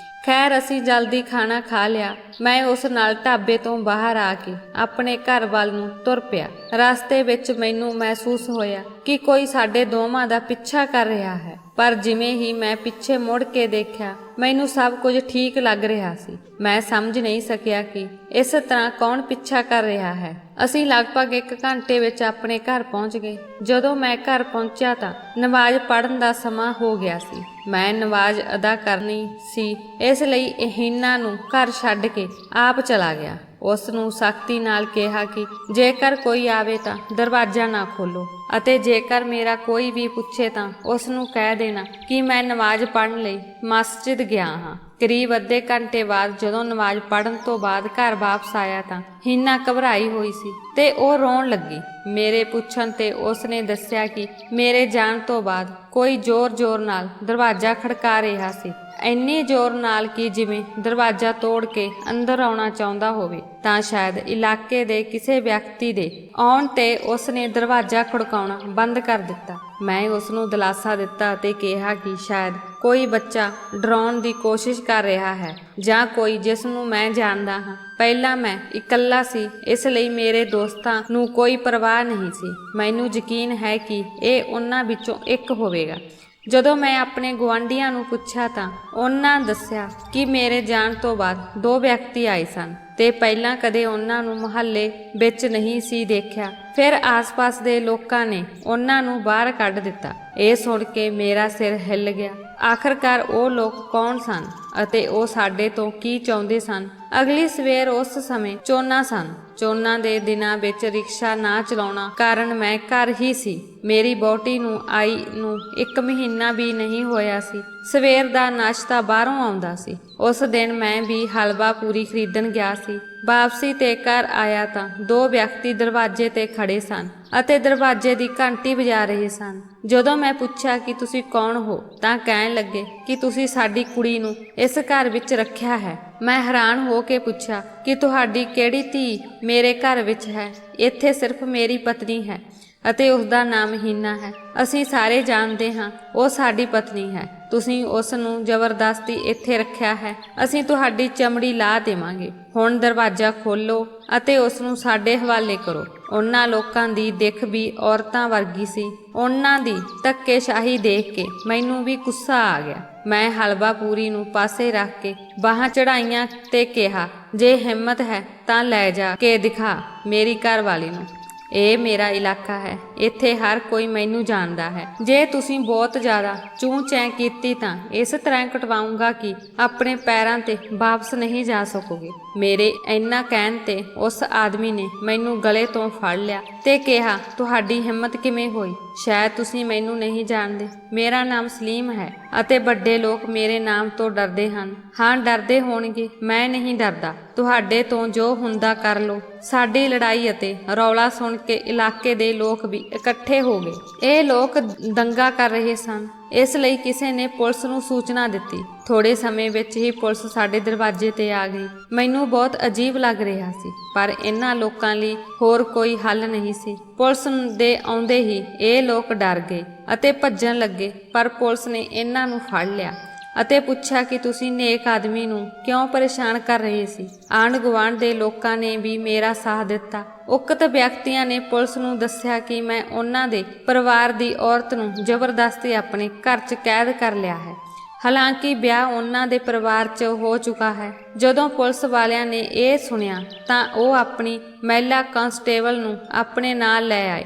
ਖੈਰ, ਅਸੀਂ ਜਲਦੀ ਖਾਣਾ ਖਾ ਲਿਆ। ਮੈਂ ਉਸ ਨਾਲ ਢਾਬੇ ਤੋਂ ਬਾਹਰ ਆ ਕੇ ਆਪਣੇ ਘਰ ਵੱਲ ਨੂੰ ਤੁਰ ਪਿਆ। ਰਸਤੇ ਵਿੱਚ ਮੈਨੂੰ ਮਹਿਸੂਸ ਹੋਇਆ ਕਿ ਕੋਈ ਸਾਡੇ ਦੋਵਾਂ ਦਾ ਪਿੱਛਾ ਕਰ ਰਿਹਾ ਹੈ, ਪਰ ਜਿਵੇਂ ਹੀ ਮੈਂ ਪਿੱਛੇ ਮੁੜ ਕੇ ਦੇਖਿਆ, ਮੈਨੂੰ ਸਭ ਕੁਝ ਠੀਕ ਲੱਗ ਰਿਹਾ ਸੀ। ਮੈਂ ਸਮਝ ਨਹੀਂ ਸਕਿਆ ਕਿ ਇਸ ਤਰ੍ਹਾਂ ਕੌਣ ਪਿੱਛਾ ਕਰ ਰਿਹਾ ਹੈ। ਅਸੀਂ ਲਗਭਗ 1 ਘੰਟੇ ਵਿੱਚ ਆਪਣੇ ਘਰ ਪਹੁੰਚ ਗਏ। ਜਦੋਂ ਮੈਂ ਘਰ ਪਹੁੰਚਿਆ ਤਾਂ ਨਮਾਜ਼ ਪੜ੍ਹਨ ਦਾ ਸਮਾਂ ਹੋ ਗਿਆ ਸੀ। ਮੈਂ ਨਮਾਜ਼ ਅਦਾ ਕਰਨੀ ਸੀ, ਇਸ ਲਈ ਹੀਨਾ ਨੂੰ ਘਰ ਛੱਡ ਕੇ ਆਪ ਚਲਾ ਗਿਆ। ਉਸ ਨੂੰ ਸਖਤੀ ਨਾਲ ਕਿਹਾ ਕਿ ਜੇਕਰ ਕੋਈ ਆਵੇ ਤਾਂ ਦਰਵਾਜ਼ਾ ਨਾ ਖੋਲੋ ਅਤੇ ਜੇਕਰ ਮੇਰਾ ਕੋਈ ਵੀ ਪੁੱਛੇ ਤਾਂ ਉਸ ਨੂੰ ਕਹਿ ਦੇਣਾ ਕਿ ਮੈਂ ਨਮਾਜ਼ ਪੜ੍ਹਨ ਲਈ ਮਸਜਿਦ ਗਿਆ ਹਾਂ। ਕਰੀਬ ਅੱਧੇ ਘੰਟੇ ਬਾਅਦ ਜਦੋਂ ਨਮਾਜ਼ ਪੜ੍ਹਨ ਤੋਂ ਬਾਅਦ ਘਰ ਵਾਪਸ ਆਇਆ ਤਾਂ ਹੀਨਾ ਘਬਰਾਈ ਹੋਈ ਸੀ ਤੇ ਉਹ ਰੋਣ ਲੱਗੀ। ਮੇਰੇ ਪੁੱਛਣ ਤੇ ਉਸ ਨੇ ਦੱਸਿਆ ਕਿ ਮੇਰੇ ਜਾਣ ਤੋਂ ਬਾਅਦ ਕੋਈ ਜ਼ੋਰ-ਜ਼ੋਰ ਨਾਲ ਦਰਵਾਜ਼ਾ ਖੜਕਾ ਰਿਹਾ ਸੀ, ਇੰਨੇ ਜ਼ੋਰ ਨਾਲ ਕਿ ਜਿਵੇਂ ਦਰਵਾਜ਼ਾ ਤੋੜ ਕੇ ਅੰਦਰ ਆਉਣਾ ਚਾਹੁੰਦਾ ਹੋਵੇ। ਤਾਂ ਸ਼ਾਇਦ ਇਲਾਕੇ ਦੇ ਕਿਸੇ ਵਿਅਕਤੀ ਦੇ ਆਉਣ ਤੇ ਉਸ ਨੇ ਦਰਵਾਜ਼ਾ ਖੜਕਾਉਣਾ ਬੰਦ ਕਰ ਦਿੱਤਾ। ਮੈਂ ਉਸ ਨੂੰ ਦਿਲਾਸਾ ਦਿੱਤਾ ਅਤੇ ਕਿਹਾ ਕਿ ਸ਼ਾਇਦ ਕੋਈ ਬੱਚਾ ਡਰਾਉਣ ਦੀ ਕੋਸ਼ਿਸ਼ ਕਰ ਰਿਹਾ ਹੈ ਜਾਂ ਕੋਈ ਜਿਸ ਨੂੰ ਮੈਂ ਜਾਣਦਾ ਹਾਂ। ਪਹਿਲਾਂ ਮੈਂ ਇਕੱਲਾ ਸੀ, ਇਸ ਲਈ ਮੇਰੇ ਦੋਸਤਾਂ ਨੂੰ ਕੋਈ ਪਰਵਾਹ ਨਹੀਂ ਸੀ। ਮੈਨੂੰ ਯਕੀਨ ਹੈ ਕਿ ਇਹ ਉਹਨਾਂ ਵਿੱਚੋਂ ਇੱਕ ਹੋਵੇਗਾ। ਜਦੋਂ ਮੈਂ ਆਪਣੇ ਗੁਆਂਢੀਆਂ ਨੂੰ ਪੁੱਛਿਆ ਤਾਂ ਉਹਨਾਂ ਦੱਸਿਆ ਕਿ ਮੇਰੇ ਜਾਣ ਤੋਂ ਬਾਅਦ 2 ਵਿਅਕਤੀ ਆਏ ਸਨ ਤੇ ਪਹਿਲਾਂ ਕਦੇ ਉਹਨਾਂ ਨੂੰ ਮੁਹੱਲੇ ਵਿੱਚ ਨਹੀਂ ਸੀ ਦੇਖਿਆ। ਫਿਰ ਆਸ-ਪਾਸ ਦੇ ਲੋਕਾਂ ਨੇ ਉਹਨਾਂ ਨੂੰ ਬਾਹਰ ਕੱਢ ਦਿੱਤਾ। ਇਹ ਸੁਣ ਕੇ ਮੇਰਾ ਸਿਰ ਹਿੱਲ ਗਿਆ। ਆਖਰਕਾਰ ਉਹ ਲੋਕ ਕੌਣ ਸਨ ਅਤੇ ਉਹ ਸਾਡੇ ਤੋਂ ਕੀ ਚਾਹੁੰਦੇ ਸਨ? ਅਗਲੀ ਸਵੇਰ ਉਸ ਸਮੇਂ ਚੋਣਾਂ ਸਨ। ਚੋਣਾਂ ਦੇ ਦਿਨਾਂ ਵਿੱਚ ਰਿਕਸ਼ਾ ਨਾ ਚਲਾਉਣਾ ਕਾਰਨ ਮੈਂ ਘਰ ਹੀ ਸੀ। ਮੇਰੀ ਵਹੁਟੀ ਨੂੰ ਆਈ ਨੂੰ 1 ਮਹੀਨਾ ਵੀ ਨਹੀਂ ਹੋਇਆ ਸੀ। ਸਵੇਰ ਦਾ ਨਾਸ਼ਤਾ ਬਾਹਰੋਂ ਆਉਂਦਾ ਸੀ। ਉਸ ਦਿਨ ਮੈਂ ਵੀ ਹਲਵਾ ਪੂਰੀ ਖਰੀਦਣ ਗਿਆ ਸੀ। ਵਾਪਸੀ ਤੇ ਘਰ ਆਇਆ ਤਾਂ 2 ਵਿਅਕਤੀ ਦਰਵਾਜ਼ੇ ਤੇ ਖੜੇ ਸਨ ਅਤੇ ਦਰਵਾਜ਼ੇ ਦੀ ਘੰਟੀ ਵਜਾ ਰਹੇ ਸਨ। ਜਦੋਂ ਮੈਂ ਪੁੱਛਿਆ ਕਿ ਤੁਸੀਂ ਕੌਣ ਹੋ ਤਾਂ ਕਹਿਣ ਲੱਗੇ ਕਿ ਤੁਸੀਂ ਸਾਡੀ ਕੁੜੀ ਨੂੰ ਇਸ ਘਰ ਵਿੱਚ ਰੱਖਿਆ ਹੈ। ਮੈਂ ਹੈਰਾਨ ਹੋ ਕੇ ਪੁੱਛਿਆ ਕਿ ਤੁਹਾਡੀ ਕਿਹੜੀ ਧੀ ਮੇਰੇ ਘਰ ਵਿੱਚ ਹੈ? ਇੱਥੇ ਸਿਰਫ ਮੇਰੀ ਪਤਨੀ ਹੈ ਅਤੇ ਉਸ ਦਾ ਨਾਮ ਹੀਨਾ ਹੈ। ਅਸੀਂ ਸਾਰੇ ਜਾਣਦੇ ਹਾਂ ਉਹ ਸਾਡੀ ਪਤਨੀ ਹੈ। ਤੁਸੀਂ ਉਸ ਨੂੰ ਜ਼ਬਰਦਸਤੀ ਇੱਥੇ ਰੱਖਿਆ ਹੈ। ਅਸੀਂ ਤੁਹਾਡੀ ਚਮੜੀ ਲਾਹ ਦੇਵਾਂਗੇ। ਹੁਣ ਦਰਵਾਜ਼ਾ ਖੋਲੋ ਅਤੇ ਉਸ ਨੂੰ ਸਾਡੇ ਹਵਾਲੇ ਕਰੋ। ਉਹਨਾਂ ਲੋਕਾਂ ਦੀ ਦਿੱਖ ਵੀ ਔਰਤਾਂ ਵਰਗੀ ਸੀ। ਉਹਨਾਂ ਦੀ ਧੱਕੇਸ਼ਾਹੀ ਦੇਖ ਕੇ ਮੈਨੂੰ ਵੀ ਗੁੱਸਾ ਆ ਗਿਆ। ਮੈਂ ਹਲਵਾ ਪੂਰੀ ਨੂੰ ਪਾਸੇ ਰੱਖ ਕੇ ਬਾਹਾਂ ਚੜਾਈਆਂ ਤੇ ਕਿਹਾ, ਜੇ ਹਿੰਮਤ ਹੈ ਤਾਂ ਲੈ ਜਾ ਕੇ ਦਿਖਾ ਮੇਰੀ ਘਰਵਾਲੀ ਨੂੰ। ਇਹ ਮੇਰਾ ਇਲਾਕਾ ਹੈ, ਇੱਥੇ ਹਰ ਕੋਈ ਮੈਨੂੰ ਜਾਣਦਾ ਹੈ। ਜੇ ਤੁਸੀਂ ਬਹੁਤ ਜ਼ਿਆਦਾ ਚੂੰ ਚੈਂ ਕੀਤੀ ਤਾਂ ਇਸ ਤਰ੍ਹਾਂ ਕਟਵਾਉਂਗਾ ਕਿ ਆਪਣੇ ਪੈਰਾਂ ਤੇ ਵਾਪਸ ਨਹੀਂ ਜਾ ਸਕੋਗੇ। ਮੇਰੇ ਇੰਨਾ ਕਹਿਣ ਤੇ ਉਸ ਆਦਮੀ ਨੇ ਮੈਨੂੰ ਗਲੇ ਤੋਂ ਫੜ ਲਿਆ ਤੇ ਕਿਹਾ, ਤੁਹਾਡੀ ਹਿੰਮਤ ਕਿਵੇਂ ਹੋਈ? ਸ਼ਾਇਦ ਤੁਸੀਂ ਮੈਨੂੰ ਨਹੀਂ ਜਾਣਦੇ। ਮੇਰਾ ਨਾਮ ਸਲੀਮ ਹੈ ਅਤੇ ਵੱਡੇ ਲੋਕ ਮੇਰੇ ਨਾਮ ਤੋਂ ਡਰਦੇ ਹਨ। ਹਾਂ, ਡਰਦੇ ਹੋਣਗੇ, ਮੈਂ ਨਹੀਂ ਡਰਦਾ। ਤੁਹਾਡੇ ਤੋਂ ਜੋ ਹੁੰਦਾ ਕਰ ਲਓ। ਸਾਡੀ ਲੜਾਈ ਅਤੇ ਰੌਲਾ ਸੁਣ ਕੇ ਇਲਾਕੇ ਦੇ ਲੋਕ ਵੀ ਇਕੱਠੇ ਹੋ ਗਏ। ਇਹ ਲੋਕ ਦੰਗਾ ਕਰ ਰਹੇ ਸਨ, ਇਸ ਲਈ ਕਿਸੇ ਨੇ ਪੁਲਿਸ ਨੂੰ ਸੂਚਨਾ ਦਿੱਤੀ। ਥੋੜੇ ਸਮੇਂ ਵਿੱਚ ਹੀ ਪੁਲਿਸ ਸਾਡੇ ਦਰਵਾਜ਼ੇ ਤੇ ਆ ਗਈ। ਮੈਨੂੰ ਬਹੁਤ ਅਜੀਬ ਲੱਗ ਰਿਹਾ ਸੀ, ਪਰ ਇਹਨਾਂ ਲੋਕਾਂ ਲਈ ਹੋਰ ਕੋਈ ਹੱਲ ਨਹੀਂ ਸੀ। ਪੁਲਿਸ ਦੇ ਆਉਂਦੇ ਹੀ ਇਹ ਲੋਕ ਡਰ ਗਏ ਅਤੇ ਭੱਜਣ ਲੱਗੇ, ਪਰ ਪੁਲਿਸ ਨੇ ਇਹਨਾਂ ਨੂੰ ਫੜ ਲਿਆ ਅਤੇ ਪੁੱਛਿਆ ਕਿ ਤੁਸੀਂ ਨੇਕ ਆਦਮੀ ਨੂੰ ਕਿਉਂ ਪਰੇਸ਼ਾਨ ਕਰ ਰਹੇ ਸੀ। ਆਂਢ ਗੁਆਂਢ ਦੇ ਲੋਕਾਂ ਨੇ ਵੀ ਮੇਰਾ ਸਾਥ ਦਿੱਤਾ। ਉਕਤ ਵਿਅਕਤੀਆਂ ਨੇ ਪੁਲਿਸ ਨੂੰ ਦੱਸਿਆ ਕਿ ਮੈਂ ਉਹਨਾਂ ਦੇ ਪਰਿਵਾਰ ਦੀ ਔਰਤ ਨੂੰ ਜ਼ਬਰਦਸਤੀ ਆਪਣੇ ਘਰ 'ਚ ਕੈਦ ਕਰ ਲਿਆ ਹੈ। ਹਾਲਾਂਕਿ ਵਿਆਹ ਉਹਨਾਂ ਦੇ ਪਰਿਵਾਰ 'ਚ ਹੋ ਚੁੱਕਾ ਹੈ। ਜਦੋਂ ਪੁਲਿਸ ਵਾਲਿਆਂ ਨੇ ਇਹ ਸੁਣਿਆ ਤਾਂ ਉਹ ਆਪਣੀ ਮਹਿਲਾ ਕਾਂਸਟੇਬਲ ਨੂੰ ਆਪਣੇ ਨਾਲ ਲੈ ਆਏ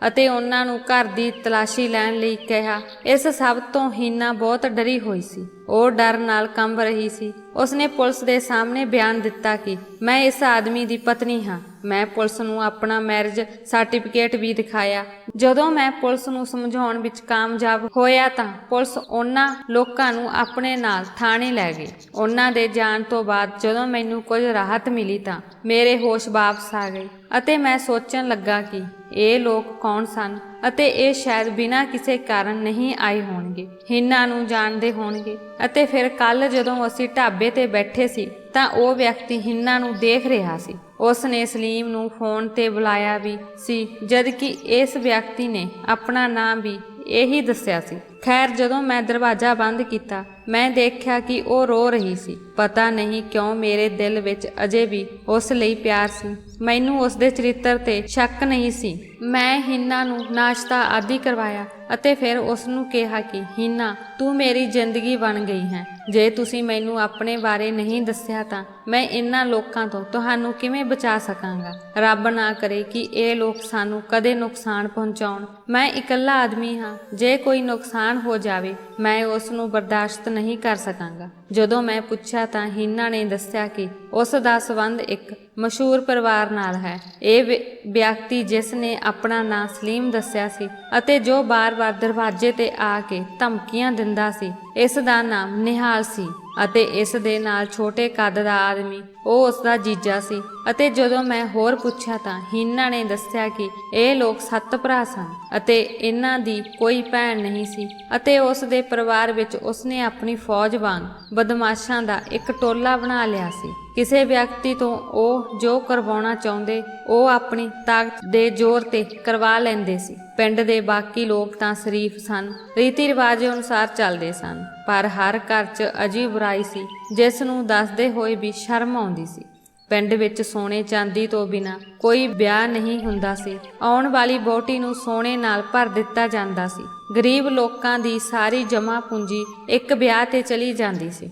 ਅਤੇ ਉਹਨਾਂ ਨੂੰ ਘਰ ਦੀ ਤਲਾਸ਼ੀ ਲੈਣ ਲਈ ਕਿਹਾ। ਇਸ ਸਭ ਤੋਂ ਹੀਨਾ ਬਹੁਤ ਡਰੀ ਹੋਈ ਸੀ। ਉਹ ਡਰ ਨਾਲ ਕੰਬ ਰਹੀ ਸੀ। ਉਸਨੇ ਪੁਲਿਸ ਦੇ ਸਾਹਮਣੇ ਬਿਆਨ ਦਿੱਤਾ ਕਿ ਮੈਂ ਇਸ ਆਦਮੀ ਦੀ ਪਤਨੀ ਹਾਂ। ਮੈਂ ਪੁਲਿਸ ਨੂੰ ਆਪਣਾ ਮੈਰਿਜ ਸਰਟੀਫਿਕੇਟ ਵੀ ਦਿਖਾਇਆ। ਜਦੋਂ ਮੈਂ ਪੁਲਿਸ ਨੂੰ ਸਮਝਾਉਣ ਵਿੱਚ ਕਾਮਯਾਬ ਹੋਇਆ ਤਾਂ ਪੁਲਿਸ ਉਹਨਾਂ ਲੋਕਾਂ ਨੂੰ ਆਪਣੇ ਨਾਲ ਥਾਣੇ ਲੈ ਗਈ। ਉਹਨਾਂ ਦੇ ਜਾਣ ਤੋਂ ਬਾਅਦ ਜਦੋਂ ਮੈਨੂੰ ਕੁਝ ਰਾਹਤ ਮਿਲੀ ਤਾਂ ਮੇਰੇ ਹੋਸ਼ ਵਾਪਸ ਆ ਗਏ ਅਤੇ ਮੈਂ ਸੋਚਣ ਲੱਗਾ ਕਿ ਇਹ ਲੋਕ ਕੌਣ ਸਨ ਅਤੇ ਇਹ ਸ਼ਾਇਦ ਬਿਨਾਂ ਕਿਸੇ ਕਾਰਨ ਨਹੀਂ ਆਏ ਹੋਣਗੇ, ਹੀਨਾ ਨੂੰ ਜਾਣਦੇ ਹੋਣਗੇ। ਅਤੇ ਫਿਰ ਕੱਲ ਜਦੋਂ ਅਸੀਂ ਢਾਬੇ ਤੇ ਬੈਠੇ ਸੀ ਤਾਂ ਉਹ ਵਿਅਕਤੀ ਹੀਨਾ ਨੂੰ ਦੇਖ ਰਿਹਾ ਸੀ। ਉਸ ਨੇ ਸਲੀਮ ਨੂੰ ਫੋਨ ਤੇ ਬੁਲਾਇਆ ਵੀ ਸੀ, ਜਦ ਕਿ ਇਸ ਵਿਅਕਤੀ ਨੇ ਆਪਣਾ ਨਾਮ ਵੀ ਇਹੀ ਦੱਸਿਆ ਸੀ। ਖੈਰ, ਜਦੋਂ ਮੈਂ ਦਰਵਾਜ਼ਾ ਬੰਦ ਕੀਤਾ ਮੈਂ ਦੇਖਿਆ ਕਿ ਉਹ ਰੋ ਰਹੀ ਸੀ। ਪਤਾ ਨਹੀਂ ਕਿਉਂ ਮੇਰੇ ਦਿਲ ਵਿੱਚ ਅਜੇ ਵੀ ਉਸ ਲਈ ਪਿਆਰ ਸੀ। ਮੈਨੂੰ ਉਸ ਦੇ ਚਰਿੱਤਰ ਤੇ ਸ਼ੱਕ ਨਹੀਂ ਸੀ। ਮੈਂ ਹੀਨਾ ਨੂੰ ਨਾਸ਼ਤਾ ਆਦਿ ਕਰਵਾਇਆ ਅਤੇ ਫਿਰ ਉਸ ਨੂੰ ਕਿਹਾ ਕਿ ਹੀਨਾ, ਤੂੰ ਮੇਰੀ ਜ਼ਿੰਦਗੀ ਬਣ ਗਈ ਹੈ। ਜੇ ਤੁਸੀਂ ਮੈਨੂੰ ਆਪਣੇ ਬਾਰੇ ਨਹੀਂ ਦੱਸਿਆ ਤਾਂ ਮੈਂ ਇਹਨਾਂ ਲੋਕਾਂ ਤੋਂ ਤੁਹਾਨੂੰ ਕਿਵੇਂ ਬਚਾ ਸਕਾਂਗਾ। ਰੱਬ ਨਾ ਕਰੇ ਕਿ ਇਹ ਲੋਕ ਸਾਨੂੰ ਕਦੇ ਨੁਕਸਾਨ ਪਹੁੰਚਾਉਣ। ਮੈਂ ਇਕੱਲਾ ਆਦਮੀ ਹਾਂ। ਜੇ ਕੋਈ ਨੁਕਸਾਨ ਹੋ ਜਾਵੇ ਮੈਂ ਉਸ ਨੂੰ ਬਰਦਾਸ਼ਤ ਨਹੀਂ ਕਰ ਸਕਾਂਗਾ। ਜਦੋਂ ਮੈਂ ਪੁੱਛਿਆ ਤਾਂ ਹੀਨਾ ਨੇ ਦੱਸਿਆ ਕਿ ਉਸ ਦਾ ਸੰਬੰਧ ਇੱਕ ਮਸ਼ਹੂਰ ਪਰਿਵਾਰ ਨਾਲ ਹੈ। ਇਹ ਵਿਅਕਤੀ ਜਿਸ ਨੇ ਆਪਣਾ ਨਾਂ ਸਲੀਮ ਦੱਸਿਆ ਸੀ ਅਤੇ ਜੋ ਬਾਰ-ਬਾਰ ਦਰਵਾਜ਼ੇ ਤੇ ਆ ਕੇ ਧਮਕੀਆਂ ਦਿੰਦਾ ਸੀ, ਇਸ ਦਾ ਨਾਮ ਨਿਹਾਲ ਸੀ ਅਤੇ ਇਸ ਦੇ ਨਾਲ ਛੋਟੇ ਕੱਦ ਦਾ ਆਦਮੀ ਉਹ ਉਸ ਦਾ ਜੀਜਾ ਸੀ। ਅਤੇ ਜਦੋਂ ਮੈਂ ਹੋਰ ਪੁੱਛਿਆ ਤਾਂ ਹੀਨਾ ਨੇ ਦੱਸਿਆ ਕਿ ਇਹ ਲੋਕ 7 ਭਰਾ ਸਨ ਅਤੇ ਇਹਨਾਂ ਦੀ ਕੋਈ ਭੈਣ ਨਹੀਂ ਸੀ ਅਤੇ ਉਸ ਦੇ ਪਰਿਵਾਰ ਵਿੱਚ ਉਸਨੇ ਆਪਣੀ ਫੌਜ ਵਾਂਗ ਬਦਮਾਸ਼ਾਂ ਦਾ ਇੱਕ ਟੋਲਾ ਬਣਾ ਲਿਆ ਸੀ। ਕਿਸੇ ਵਿਅਕਤੀ ਤੋਂ ਉਹ ਜੋ ਕਰਵਾਉਣਾ ਚਾਹੁੰਦੇ ਉਹ ਆਪਣੀ ਤਾਕਤ ਦੇ ਜ਼ੋਰ ਤੇ ਕਰਵਾ ਲੈਂਦੇ ਸੀ। ਪਿੰਡ ਦੇ ਬਾਕੀ ਲੋਕ ਤਾਂ ਸ਼ਰੀਫ ਸਨ, ਰੀਤੀ ਰਿਵਾਜ ਅਨੁਸਾਰ ਚੱਲਦੇ ਸਨ, ਪਰ ਹਰ ਘਰ 'ਚ ਅਜਿਹੀ ਬੁਰਾਈ ਸੀ ਜਿਸ ਨੂੰ ਦੱਸਦੇ ਹੋਏ ਵੀ ਸ਼ਰਮ ਆਉਂਦੀ ਸੀ। ਪਿੰਡ ਵਿੱਚ ਸੋਨੇ ਚਾਂਦੀ ਤੋਂ ਬਿਨਾਂ ਕੋਈ ਵਿਆਹ ਨਹੀਂ ਹੁੰਦਾ ਸੀ। ਆਉਣ ਵਾਲੀ ਵਹੁਟੀ ਨੂੰ ਸੋਨੇ ਨਾਲ ਭਰ ਦਿੱਤਾ ਜਾਂਦਾ ਸੀ। ਗਰੀਬ ਲੋਕਾਂ ਦੀ ਸਾਰੀ ਜਮ੍ਹਾਂ ਪੂੰਜੀ ਇੱਕ ਵਿਆਹ ਤੇ ਚਲੀ ਜਾਂਦੀ ਸੀ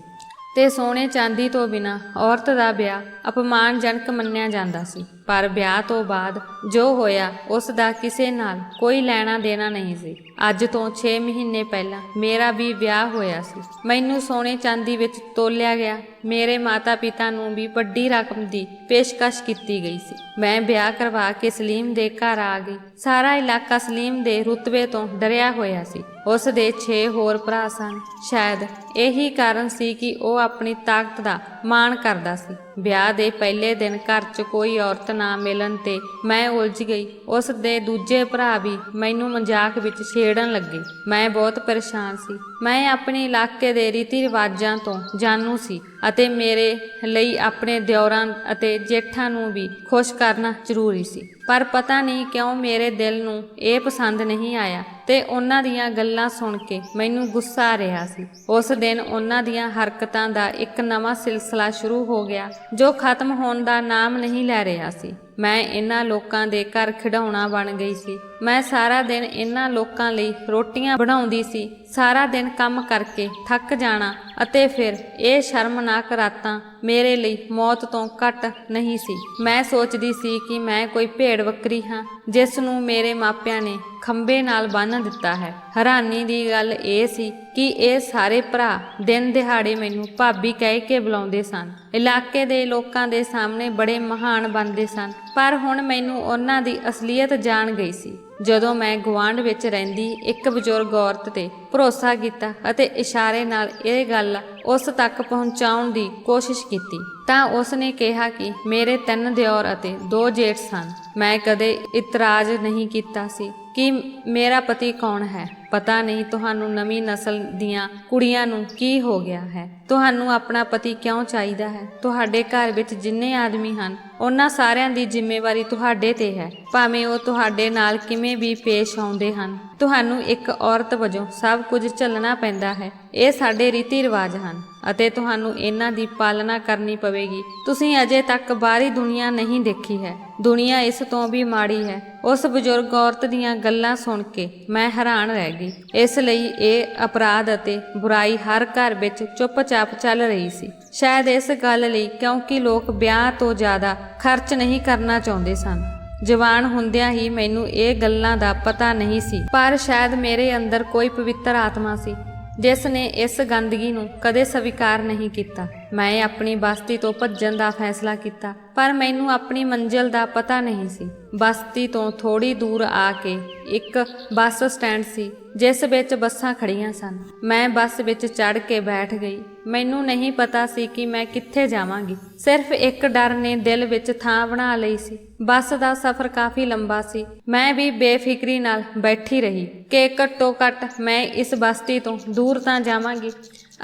ਤੇ ਸੋਨੇ ਚਾਂਦੀ ਤੋਂ ਬਿਨਾਂ ਔਰਤ ਦਾ ਵਿਆਹ ਅਪਮਾਨਜਨਕ ਮੰਨਿਆ ਜਾਂਦਾ ਸੀ। ਪਰ ਵਿਆਹ ਤੋਂ ਬਾਅਦ ਜੋ ਹੋਇਆ ਉਸ ਦਾ ਕਿਸੇ ਨਾਲ ਕੋਈ ਲੈਣਾ ਦੇਣਾ ਨਹੀਂ ਸੀ। ਅੱਜ ਤੋਂ 6 ਮਹੀਨੇ ਪਹਿਲਾਂ ਮੇਰਾ ਵੀ ਵਿਆਹ ਹੋਇਆ ਸੀ। ਮੈਨੂੰ ਸੋਨੇ ਚਾਂਦੀ ਵਿੱਚ ਤੋਲਿਆ ਗਿਆ। ਮੇਰੇ ਮਾਤਾ ਪਿਤਾ ਨੂੰ ਵੀ ਵੱਡੀ ਰਕਮ ਦੀ ਪੇਸ਼ਕਸ਼ ਕੀਤੀ ਗਈ ਸੀ। ਮੈਂ ਵਿਆਹ ਕਰਵਾ ਕੇ ਸਲੀਮ ਦੇ ਘਰ ਆ ਗਈ। ਸਾਰਾ ਇਲਾਕਾ ਸਲੀਮ ਦੇ ਰੁਤਬੇ ਤੋਂ ਡਰਿਆ ਹੋਇਆ ਸੀ। ਉਸ ਦੇ 6 ਹੋਰ ਭਰਾ ਸਨ। ਸ਼ਾਇਦ ਇਹੀ ਕਾਰਨ ਸੀ ਕਿ ਉਹ ਆਪਣੀ ਤਾਕਤ ਦਾ ਮਾਣ ਕਰਦਾ ਸੀ। ਵਿਆਹ ਦੇ ਪਹਿਲੇ ਦਿਨ ਘਰ 'ਚ ਕੋਈ ਔਰਤ ਨਾ ਮਿਲਣ ਤੇ ਮੈਂ ਉਲਝ ਗਈ। ਉਸ ਦੇ ਦੂਜੇ ਭਰਾ ਵੀ ਮੈਨੂੰ ਮਜ਼ਾਕ ਵਿੱਚ ਛੇੜਨ ਲੱਗੇ। ਮੈਂ ਬਹੁਤ ਪਰੇਸ਼ਾਨ ਸੀ। ਮੈਂ ਆਪਣੇ ਇਲਾਕੇ ਦੇ ਰੀਤੀ ਰਿਵਾਜਾਂ ਤੋਂ ਜਾਣੂ ਸੀ ਅਤੇ ਮੇਰੇ ਲਈ ਆਪਣੇ ਦਿਓਰਾਂ ਅਤੇ ਜੇਠਾਂ ਨੂੰ ਵੀ ਖੁਸ਼ ਕਰਨਾ ਜ਼ਰੂਰੀ ਸੀ। ਪਰ ਪਤਾ ਨਹੀਂ ਕਿਉਂ ਮੇਰੇ ਦਿਲ ਨੂੰ ਇਹ ਪਸੰਦ ਨਹੀਂ ਆਇਆ ਤੇ ਉਹਨਾਂ ਦੀਆਂ ਗੱਲਾਂ ਸੁਣ ਕੇ ਮੈਨੂੰ ਗੁੱਸਾ ਆ ਰਿਹਾ ਸੀ। ਉਸ ਦਿਨ ਉਹਨਾਂ ਦੀਆਂ ਹਰਕਤਾਂ ਦਾ ਇੱਕ ਨਵਾਂ ਸਿਲਸਿਲਾ ਸ਼ੁਰੂ ਹੋ ਗਿਆ ਜੋ ਖਤਮ ਹੋਣ ਦਾ ਨਾਮ ਨਹੀਂ ਲੈ ਰਿਹਾ ਸੀ। ਮੈਂ ਇਹਨਾਂ ਲੋਕਾਂ ਦੇ ਘਰ ਖਿਡੌਣਾ ਬਣ ਗਈ ਸੀ। ਮੈਂ ਸਾਰਾ ਦਿਨ ਇਹਨਾਂ ਲੋਕਾਂ ਲਈ ਰੋਟੀਆਂ ਬਣਾਉਂਦੀ ਸੀ। ਸਾਰਾ ਦਿਨ ਕੰਮ ਕਰਕੇ ਥੱਕ ਜਾਣਾ ਅਤੇ ਫਿਰ ਇਹ ਸ਼ਰਮਨਾਕ ਰਾਤਾਂ ਮੇਰੇ ਲਈ ਮੌਤ ਤੋਂ ਘੱਟ ਨਹੀਂ ਸੀ। ਮੈਂ ਸੋਚਦੀ ਸੀ ਕਿ ਮੈਂ ਕੋਈ ਭੇਡ ਬੱਕਰੀ ਹਾਂ ਜਿਸ ਨੂੰ ਮੇਰੇ ਮਾਪਿਆਂ ਨੇ ਖੰਭੇ ਨਾਲ ਬੰਨ੍ਹ ਦਿੱਤਾ ਹੈ। ਹੈਰਾਨੀ ਦੀ ਗੱਲ ਇਹ ਸੀ ਕਿ ਇਹ ਸਾਰੇ ਭਰਾ ਦਿਨ ਦਿਹਾੜੇ ਮੈਨੂੰ ਭਾਬੀ ਕਹਿ ਕੇ ਬੁਲਾਉਂਦੇ ਸਨ। ਇਲਾਕੇ ਦੇ ਲੋਕਾਂ ਦੇ ਸਾਹਮਣੇ ਬੜੇ ਮਹਾਨ ਬਣਦੇ ਸਨ, ਪਰ ਹੁਣ ਮੈਨੂੰ ਉਹਨਾਂ ਦੀ ਅਸਲੀਅਤ ਜਾਣ ਗਈ ਸੀ। ਜਦੋਂ ਮੈਂ ਗੁਆਂਢ ਵਿੱਚ ਰਹਿੰਦੀ ਇੱਕ ਬਜ਼ੁਰਗ ਔਰਤ ਤੇ ਭਰੋਸਾ ਕੀਤਾ ਅਤੇ ਇਸ਼ਾਰੇ ਨਾਲ ਇਹ ਗੱਲ ਉਸ ਤੱਕ ਪਹੁੰਚਾਉਣ ਦੀ ਕੋਸ਼ਿਸ਼ ਕੀਤੀ ਤਾਂ ਉਸ ਨੇ ਕਿਹਾ ਕਿ ਮੇਰੇ 3 ਦਿਓਰ ਅਤੇ 2 ਜੇਠ ਸਨ। ਮੈਂ ਕਦੇ ਇਤਰਾਜ਼ ਨਹੀਂ ਕੀਤਾ ਸੀ ਕਿ ਮੇਰਾ ਪਤੀ ਕੌਣ ਹੈ। ਪਤਾ ਨਹੀਂ ਤੁਹਾਨੂੰ ਨਵੀਂ ਨਸਲ ਦੀਆਂ ਕੁੜੀਆਂ ਨੂੰ ਕੀ ਹੋ ਗਿਆ ਹੈ। ਤੁਹਾਨੂੰ ਆਪਣਾ ਪਤੀ ਕਿਉਂ ਚਾਹੀਦਾ ਹੈ? ਤੁਹਾਡੇ ਘਰ ਵਿੱਚ ਜਿੰਨੇ ਆਦਮੀ ਹਨ ਉਹਨਾਂ ਸਾਰਿਆਂ ਦੀ ਜ਼ਿੰਮੇਵਾਰੀ ਤੁਹਾਡੇ ਤੇ ਹੈ, ਭਾਵੇਂ ਉਹ ਤੁਹਾਡੇ ਨਾਲ ਕਿਵੇਂ ਵੀ ਪੇਸ਼ ਆਉਂਦੇ ਹਨ। ਤੁਹਾਨੂੰ ਇੱਕ ਔਰਤ ਵਜੋਂ ਸਭ ਕੁਝ ਝੱਲਣਾ ਪੈਂਦਾ ਹੈ। ਇਹ ਸਾਡੇ ਰੀਤੀ ਰਿਵਾਜ ਹਨ ਅਤੇ ਤੁਹਾਨੂੰ ਇਹਨਾਂ ਦੀ ਪਾਲਣਾ ਕਰਨੀ ਪਵੇਗੀ। ਤੁਸੀਂ ਅਜੇ ਤੱਕ ਬਾਹਰੀ ਦੁਨੀਆ ਨਹੀਂ ਦੇਖੀ ਹੈ, ਦੁਨੀਆ ਇਸ ਤੋਂ ਵੀ ਮਾੜੀ ਹੈ। ਉਸ ਬਜ਼ੁਰਗ ਔਰਤ ਦੀਆਂ ਗੱਲਾਂ ਸੁਣ ਕੇ ਮੈਂ ਹੈਰਾਨ ਰਹਿ ਗਈ। ਇਸ ਲਈ ਇਹ ਅਪਰਾਧ ਅਤੇ ਬੁਰਾਈ ਹਰ ਘਰ ਵਿੱਚ ਚੁੱਪਚਾਪ ਚੱਲ ਰਹੀ ਸੀ। ਸ਼ਾਇਦ ਇਸ ਗੱਲ ਲਈ ਕਿਉਂਕਿ ਲੋਕ ਵਿਆਹ ਤੋਂ ਜ਼ਿਆਦਾ ਖਰਚ ਨਹੀਂ ਕਰਨਾ ਚਾਹੁੰਦੇ ਸਨ। ਜਵਾਨ ਹੁੰਦਿਆਂ ਹੀ ਮੈਨੂੰ ਇਹ ਗੱਲਾਂ ਦਾ ਪਤਾ ਨਹੀਂ ਸੀ, ਪਰ ਸ਼ਾਇਦ ਮੇਰੇ ਅੰਦਰ ਕੋਈ ਪਵਿੱਤਰ ਆਤਮਾ ਸੀ ਜਿਸ ਨੇ ਇਸ ਗੰਦਗੀ ਨੂੰ ਕਦੇ ਸਵੀਕਾਰ ਨਹੀਂ ਕੀਤਾ। ਮੈਂ ਆਪਣੀ ਬਸਤੀ ਤੋਂ ਭੱਜਣ ਦਾ ਫੈਸਲਾ ਕੀਤਾ, ਪਰ ਮੈਨੂੰ ਆਪਣੀ ਮੰਜ਼ਿਲ ਦਾ ਪਤਾ ਨਹੀਂ ਸੀ। ਬਸਤੀ ਤੋਂ ਥੋੜੀ ਦੂਰ ਆ ਕੇ ਇੱਕ ਬੱਸ ਸਟੈਂਡ ਸੀ ਜਿਸ ਵਿੱਚ ਬੱਸਾਂ ਖੜੀਆਂ ਸਨ। ਮੈਂ ਬੱਸ ਵਿੱਚ ਚੜ੍ਹ ਕੇ ਬੈਠ ਗਈ। ਮੈਨੂੰ ਨਹੀਂ ਪਤਾ ਸੀ ਕਿ ਮੈਂ ਕਿੱਥੇ ਜਾਵਾਂਗੀ, ਸਿਰਫ ਇੱਕ ਡਰ ਨੇ ਦਿਲ ਵਿੱਚ ਥਾਂ ਬਣਾ ਲਈ ਸੀ। ਬੱਸ ਦਾ ਸਫ਼ਰ ਕਾਫੀ ਲੰਬਾ ਸੀ। ਮੈਂ ਵੀ ਬੇਫਿਕਰੀ ਨਾਲ ਬੈਠੀ ਰਹੀ ਕਿ ਘੱਟੋ ਘੱਟ ਮੈਂ ਇਸ ਬਸਤੀ ਤੋਂ ਦੂਰ ਤਾਂ ਜਾਵਾਂਗੀ।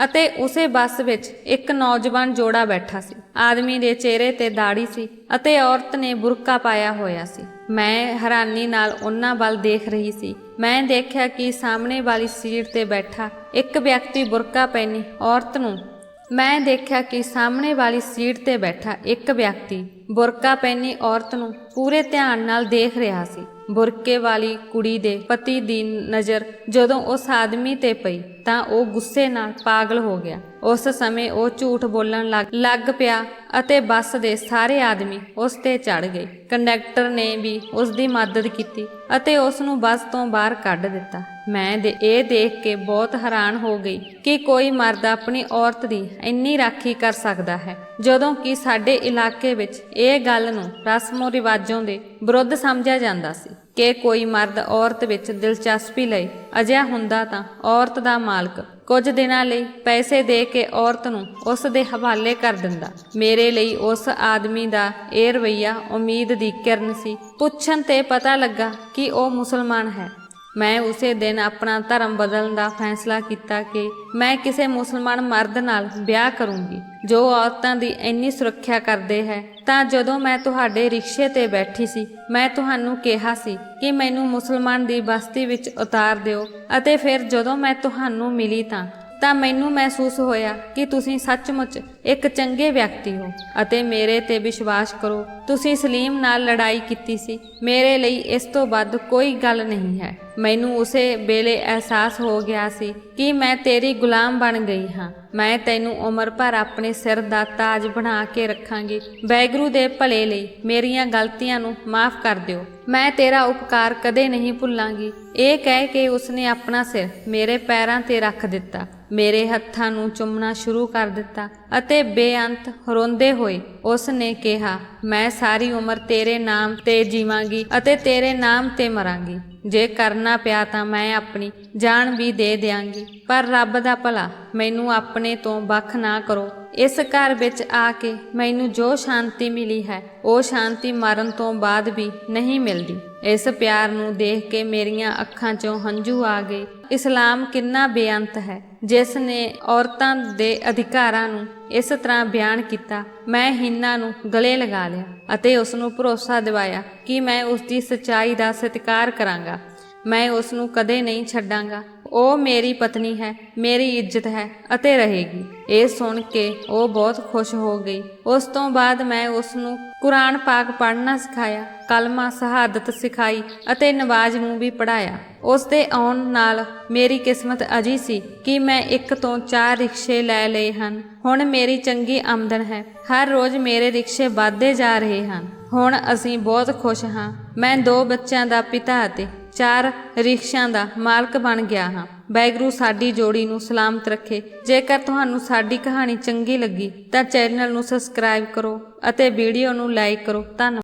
ਅਤੇ ਉਸੇ ਬੱਸ ਵਿੱਚ ਇੱਕ ਨੌਜਵਾਨ ਜੋੜਾ ਬੈਠਾ ਸੀ। ਆਦਮੀ ਦੇ ਚਿਹਰੇ ਤੇ ਦਾੜੀ ਸੀ ਅਤੇ ਔਰਤ ਨੇ ਬੁਰਕਾ ਪਾਇਆ ਹੋਇਆ ਸੀ। ਮੈਂ ਹੈਰਾਨੀ ਨਾਲ ਉਹਨਾਂ ਵੱਲ ਦੇਖ ਰਹੀ ਸੀ। ਮੈਂ ਦੇਖਿਆ ਕਿ ਸਾਹਮਣੇ ਵਾਲੀ ਸੀਟ ਤੇ ਬੈਠਾ ਇੱਕ ਵਿਅਕਤੀ ਬੁਰਕਾ ਪਹਿਨੀ ਔਰਤ ਨੂੰ ਪੂਰੇ ਧਿਆਨ ਨਾਲ ਦੇਖ ਰਿਹਾ ਸੀ। ਬੁਰਕੇ ਵਾਲੀ ਕੁੜੀ ਦੇ ਪਤੀ ਦੀ ਨਜ਼ਰ ਜਦੋਂ ਉਸ ਆਦਮੀ ਤੇ ਪਈ ਤਾਂ ਉਹ ਗੁੱਸੇ ਨਾਲ ਪਾਗਲ ਹੋ ਗਿਆ। ਉਸ ਸਮੇਂ ਉਹ ਝੂਠ ਬੋਲਣ ਲੱਗ ਪਿਆ ਅਤੇ ਬੱਸ ਦੇ ਸਾਰੇ ਆਦਮੀ ਉਸ ਤੇ ਚੜ੍ਹ ਗਏ। ਕੰਡਕਟਰ ਨੇ ਵੀ ਉਸ ਦੀ ਮਦਦ ਕੀਤੀ ਅਤੇ ਉਸ ਨੂੰ ਬੱਸ ਤੋਂ ਬਾਹਰ ਕੱਢ ਦਿੱਤਾ। ਮੈਂ ਇਹ ਦੇਖ ਕੇ ਬਹੁਤ ਹੈਰਾਨ ਹੋ ਗਈ ਕਿ ਕੋਈ ਮਰਦ ਆਪਣੀ ਔਰਤ ਦੀ ਇੰਨੀ ਰਾਖੀ ਕਰ ਸਕਦਾ ਹੈ, ਜਦੋਂ ਕਿ ਸਾਡੇ ਇਲਾਕੇ ਵਿੱਚ ਇਹ ਗੱਲ ਨੂੰ ਰਸਮੋ ਰਿਵਾਜੋਂ ਦੇ ਵਿਰੁੱਧ ਸਮਝਿਆ ਜਾਂਦਾ ਸੀ ਕਿ ਕੋਈ ਮਰਦ ਔਰਤ ਵਿੱਚ ਦਿਲਚਸਪੀ ਲਈ ਅਜਿਹਾ ਹੁੰਦਾ ਤਾਂ ਔਰਤ ਦਾ ਮਾਲਕ ਕੁਝ ਦਿਨਾਂ ਲਈ ਪੈਸੇ ਦੇ ਕੇ ਔਰਤ ਨੂੰ ਉਸ ਦੇ ਹਵਾਲੇ ਕਰ ਦਿੰਦਾ। ਮੇਰੇ ਲਈ ਉਸ ਆਦਮੀ ਦਾ ਇਹ ਰਵੱਈਆ ਉਮੀਦ ਦੀ ਕਿਰਨ ਸੀ। ਪੁੱਛਣ ਤੇ ਪਤਾ ਲੱਗਾ ਕਿ ਉਹ ਮੁਸਲਮਾਨ ਹੈ। ਮੈਂ ਉਸੇ ਦਿਨ ਆਪਣਾ ਧਰਮ ਬਦਲਣ ਦਾ ਫੈਸਲਾ ਕੀਤਾ ਕਿ ਮੈਂ ਕਿਸੇ ਮੁਸਲਮਾਨ ਮਰਦ ਨਾਲ ਵਿਆਹ ਕਰੂੰਗੀ ਜੋ ਔਰਤਾਂ ਦੀ ਇੰਨੀ ਸੁਰੱਖਿਆ ਕਰਦੇ ਹੈ। ਤਾਂ ਜਦੋਂ ਮੈਂ ਤੁਹਾਡੇ ਰਿਕਸ਼ੇ ਤੇ ਬੈਠੀ ਸੀ, ਮੈਂ ਤੁਹਾਨੂੰ ਕਿਹਾ ਸੀ ਕਿ ਮੈਨੂੰ ਮੁਸਲਮਾਨ ਦੀ ਬਸਤੀ ਵਿੱਚ ਉਤਾਰ ਦਿਓ ਅਤੇ ਫਿਰ ਜਦੋਂ ਮੈਂ ਤੁਹਾਨੂੰ ਮਿਲੀ ਤਾਂ ਮੈਨੂੰ ਮਹਿਸੂਸ ਹੋਇਆ ਕਿ ਤੁਸੀਂ ਸੱਚਮੁੱਚ ਇੱਕ ਚੰਗੇ ਵਿਅਕਤੀ ਹੋ ਅਤੇ ਮੇਰੇ ਤੇ ਵਿਸ਼ਵਾਸ ਕਰੋ, ਤੁਸੀਂ ਸਲੀਮ ਨਾਲ ਲੜਾਈ ਕੀਤੀ ਸੀ। ਮੇਰੇ ਲਈ ਇਸ ਤੋਂ ਵੱਧ ਕੋਈ ਗੱਲ ਨਹੀਂ ਹੈ। ਮੈਨੂੰ ਉਸੇ ਵੇਲੇ ਅਹਿਸਾਸ ਹੋ ਗਿਆ ਸੀ ਕਿ ਮੈਂ ਤੇਰੀ ਗੁਲਾਮ ਬਣ ਗਈ ਹਾਂ। ਮੈਂ ਤੈਨੂੰ ਉਮਰ ਭਰ ਆਪਣੇ ਸਿਰ ਦਾ ਤਾਜ ਬਣਾ ਕੇ ਰੱਖਾਂਗੀ। ਵਾਹਿਗੁਰੂ ਦੇ ਭਲੇ ਲਈ ਮੇਰੀਆਂ ਗਲਤੀਆਂ ਨੂੰ ਮਾਫ ਕਰ ਦਿਓ। ਮੈਂ ਤੇਰਾ ਉਪਕਾਰ ਕਦੇ ਨਹੀਂ ਭੁੱਲਾਂਗੀ। ਇਹ ਕਹਿ ਕੇ ਉਸਨੇ ਆਪਣਾ ਸਿਰ ਮੇਰੇ ਪੈਰਾਂ ਤੇ ਰੱਖ ਦਿੱਤਾ, ਮੇਰੇ ਹੱਥਾਂ ਨੂੰ ਚੁੰਮਣਾ ਸ਼ੁਰੂ ਕਰ ਦਿੱਤਾ ਅਤੇ ਬੇਅੰਤ ਰੋਂਦੇ ਹੋਏ ਉਸ ਨੇ ਕਿਹਾ, ਮੈਂ ਸਾਰੀ ਉਮਰ ਤੇਰੇ ਨਾਮ ਤੇ ਜੀਵਾਂਗੀ ਅਤੇ ਤੇਰੇ ਨਾਮ ਤੇ ਮਰਾਂਗੀ। ਜੇ ਕਰਨਾ ਪਿਆ ਤਾਂ ਮੈਂ ਆਪਣੀ ਜਾਨ ਵੀ ਦੇ ਦਿਆਂਗੀ, ਪਰ ਰੱਬ ਦਾ ਭਲਾ ਮੈਨੂੰ ਆਪਣੇ ਤੋਂ ਵੱਖ ਨਾ ਕਰੋ। ਇਸ ਘਰ ਵਿੱਚ ਆ ਕੇ ਮੈਨੂੰ ਜੋ ਸ਼ਾਂਤੀ ਮਿਲੀ ਹੈ ਉਹ ਸ਼ਾਂਤੀ ਮਰਨ ਤੋਂ ਬਾਅਦ ਵੀ ਨਹੀਂ ਮਿਲਦੀ। ਇਸ ਪਿਆਰ ਨੂੰ ਦੇਖ ਕੇ ਮੇਰੀਆਂ ਅੱਖਾਂ 'ਚੋਂ ਹੰਝੂ ਆ ਗਏ। ਇਸਲਾਮ ਕਿੰਨਾ ਬੇਅੰਤ ਹੈ, ਜਿਸ ਨੇ ਔਰਤਾਂ ਦੇ ਅਧਿਕਾਰਾਂ ਨੂੰ ਇਸ ਤਰ੍ਹਾਂ ਬਿਆਨ ਕੀਤਾ। ਮੈਂ ਹਿੰਨਾ ਨੂੰ ਗਲੇ ਲਗਾ ਲਿਆ ਅਤੇ ਉਸ ਨੂੰ ਭਰੋਸਾ ਦਿਵਾਇਆ ਕਿ ਮੈਂ ਉਸ ਦੀ ਸੱਚਾਈ ਦਾ ਸਤਿਕਾਰ ਕਰਾਂਗਾ। ਮੈਂ ਉਸ ਨੂੰ ਕਦੇ ਨਹੀਂ ਛੱਡਾਂਗਾ। ਉਹ ਮੇਰੀ ਪਤਨੀ ਹੈ, ਮੇਰੀ ਇੱਜ਼ਤ ਹੈ ਅਤੇ ਰਹੇਗੀ। ਇਹ ਸੁਣ ਕੇ ਉਹ ਬਹੁਤ ਖੁਸ਼ ਹੋ ਗਈ। ਉਸ ਤੋਂ ਬਾਅਦ ਮੈਂ ਉਸ ਨੂੰ ਕੁਰਾਨ ਪਾਕ ਪੜ੍ਹਨਾ ਸਿਖਾਇਆ, ਕਲਮਾ ਸ਼ਹਾਦਤ ਸਿਖਾਈ ਅਤੇ ਨਮਾਜ਼ ਨੂੰ ਵੀ ਪੜ੍ਹਾਇਆ। ਉਸ ਦੇ ਆਉਣ ਨਾਲ ਮੇਰੀ ਕਿਸਮਤ ਅਜੀ ਸੀ ਕਿ ਮੈਂ 1 ਤੋਂ 4 ਰਿਕਸ਼ੇ ਲੈ ਲਏ ਹਨ। ਹੁਣ ਮੇਰੀ ਚੰਗੀ ਆਮਦਨ ਹੈ। ਹਰ ਰੋਜ਼ ਮੇਰੇ ਰਿਕਸ਼ੇ ਵੱਧਦੇ ਜਾ ਰਹੇ ਹਨ। ਹੁਣ ਅਸੀਂ ਬਹੁਤ ਖੁਸ਼ ਹਾਂ। ਮੈਂ 2 ਬੱਚਿਆਂ ਦਾ ਪਿਤਾ ਅਤੇ 4 ਰਿਕਸ਼ਿਆਂ ਦਾ ਮਾਲਕ ਬਣ ਗਿਆ ਹਾਂ। ਵਾਹਿਗੁਰੂ ਸਾਡੀ ਜੋੜੀ ਨੂੰ ਸਲਾਮਤ ਰੱਖੇ। ਜੇਕਰ ਤੁਹਾਨੂੰ ਸਾਡੀ ਕਹਾਣੀ ਚੰਗੀ ਲੱਗੀ ਤਾਂ ਚੈਨਲ ਨੂੰ ਸਬਸਕ੍ਰਾਈਬ ਕਰੋ ਅਤੇ ਵੀਡੀਓ ਨੂੰ ਲਾਈਕ ਕਰੋ। ਧੰਨਵਾਦ।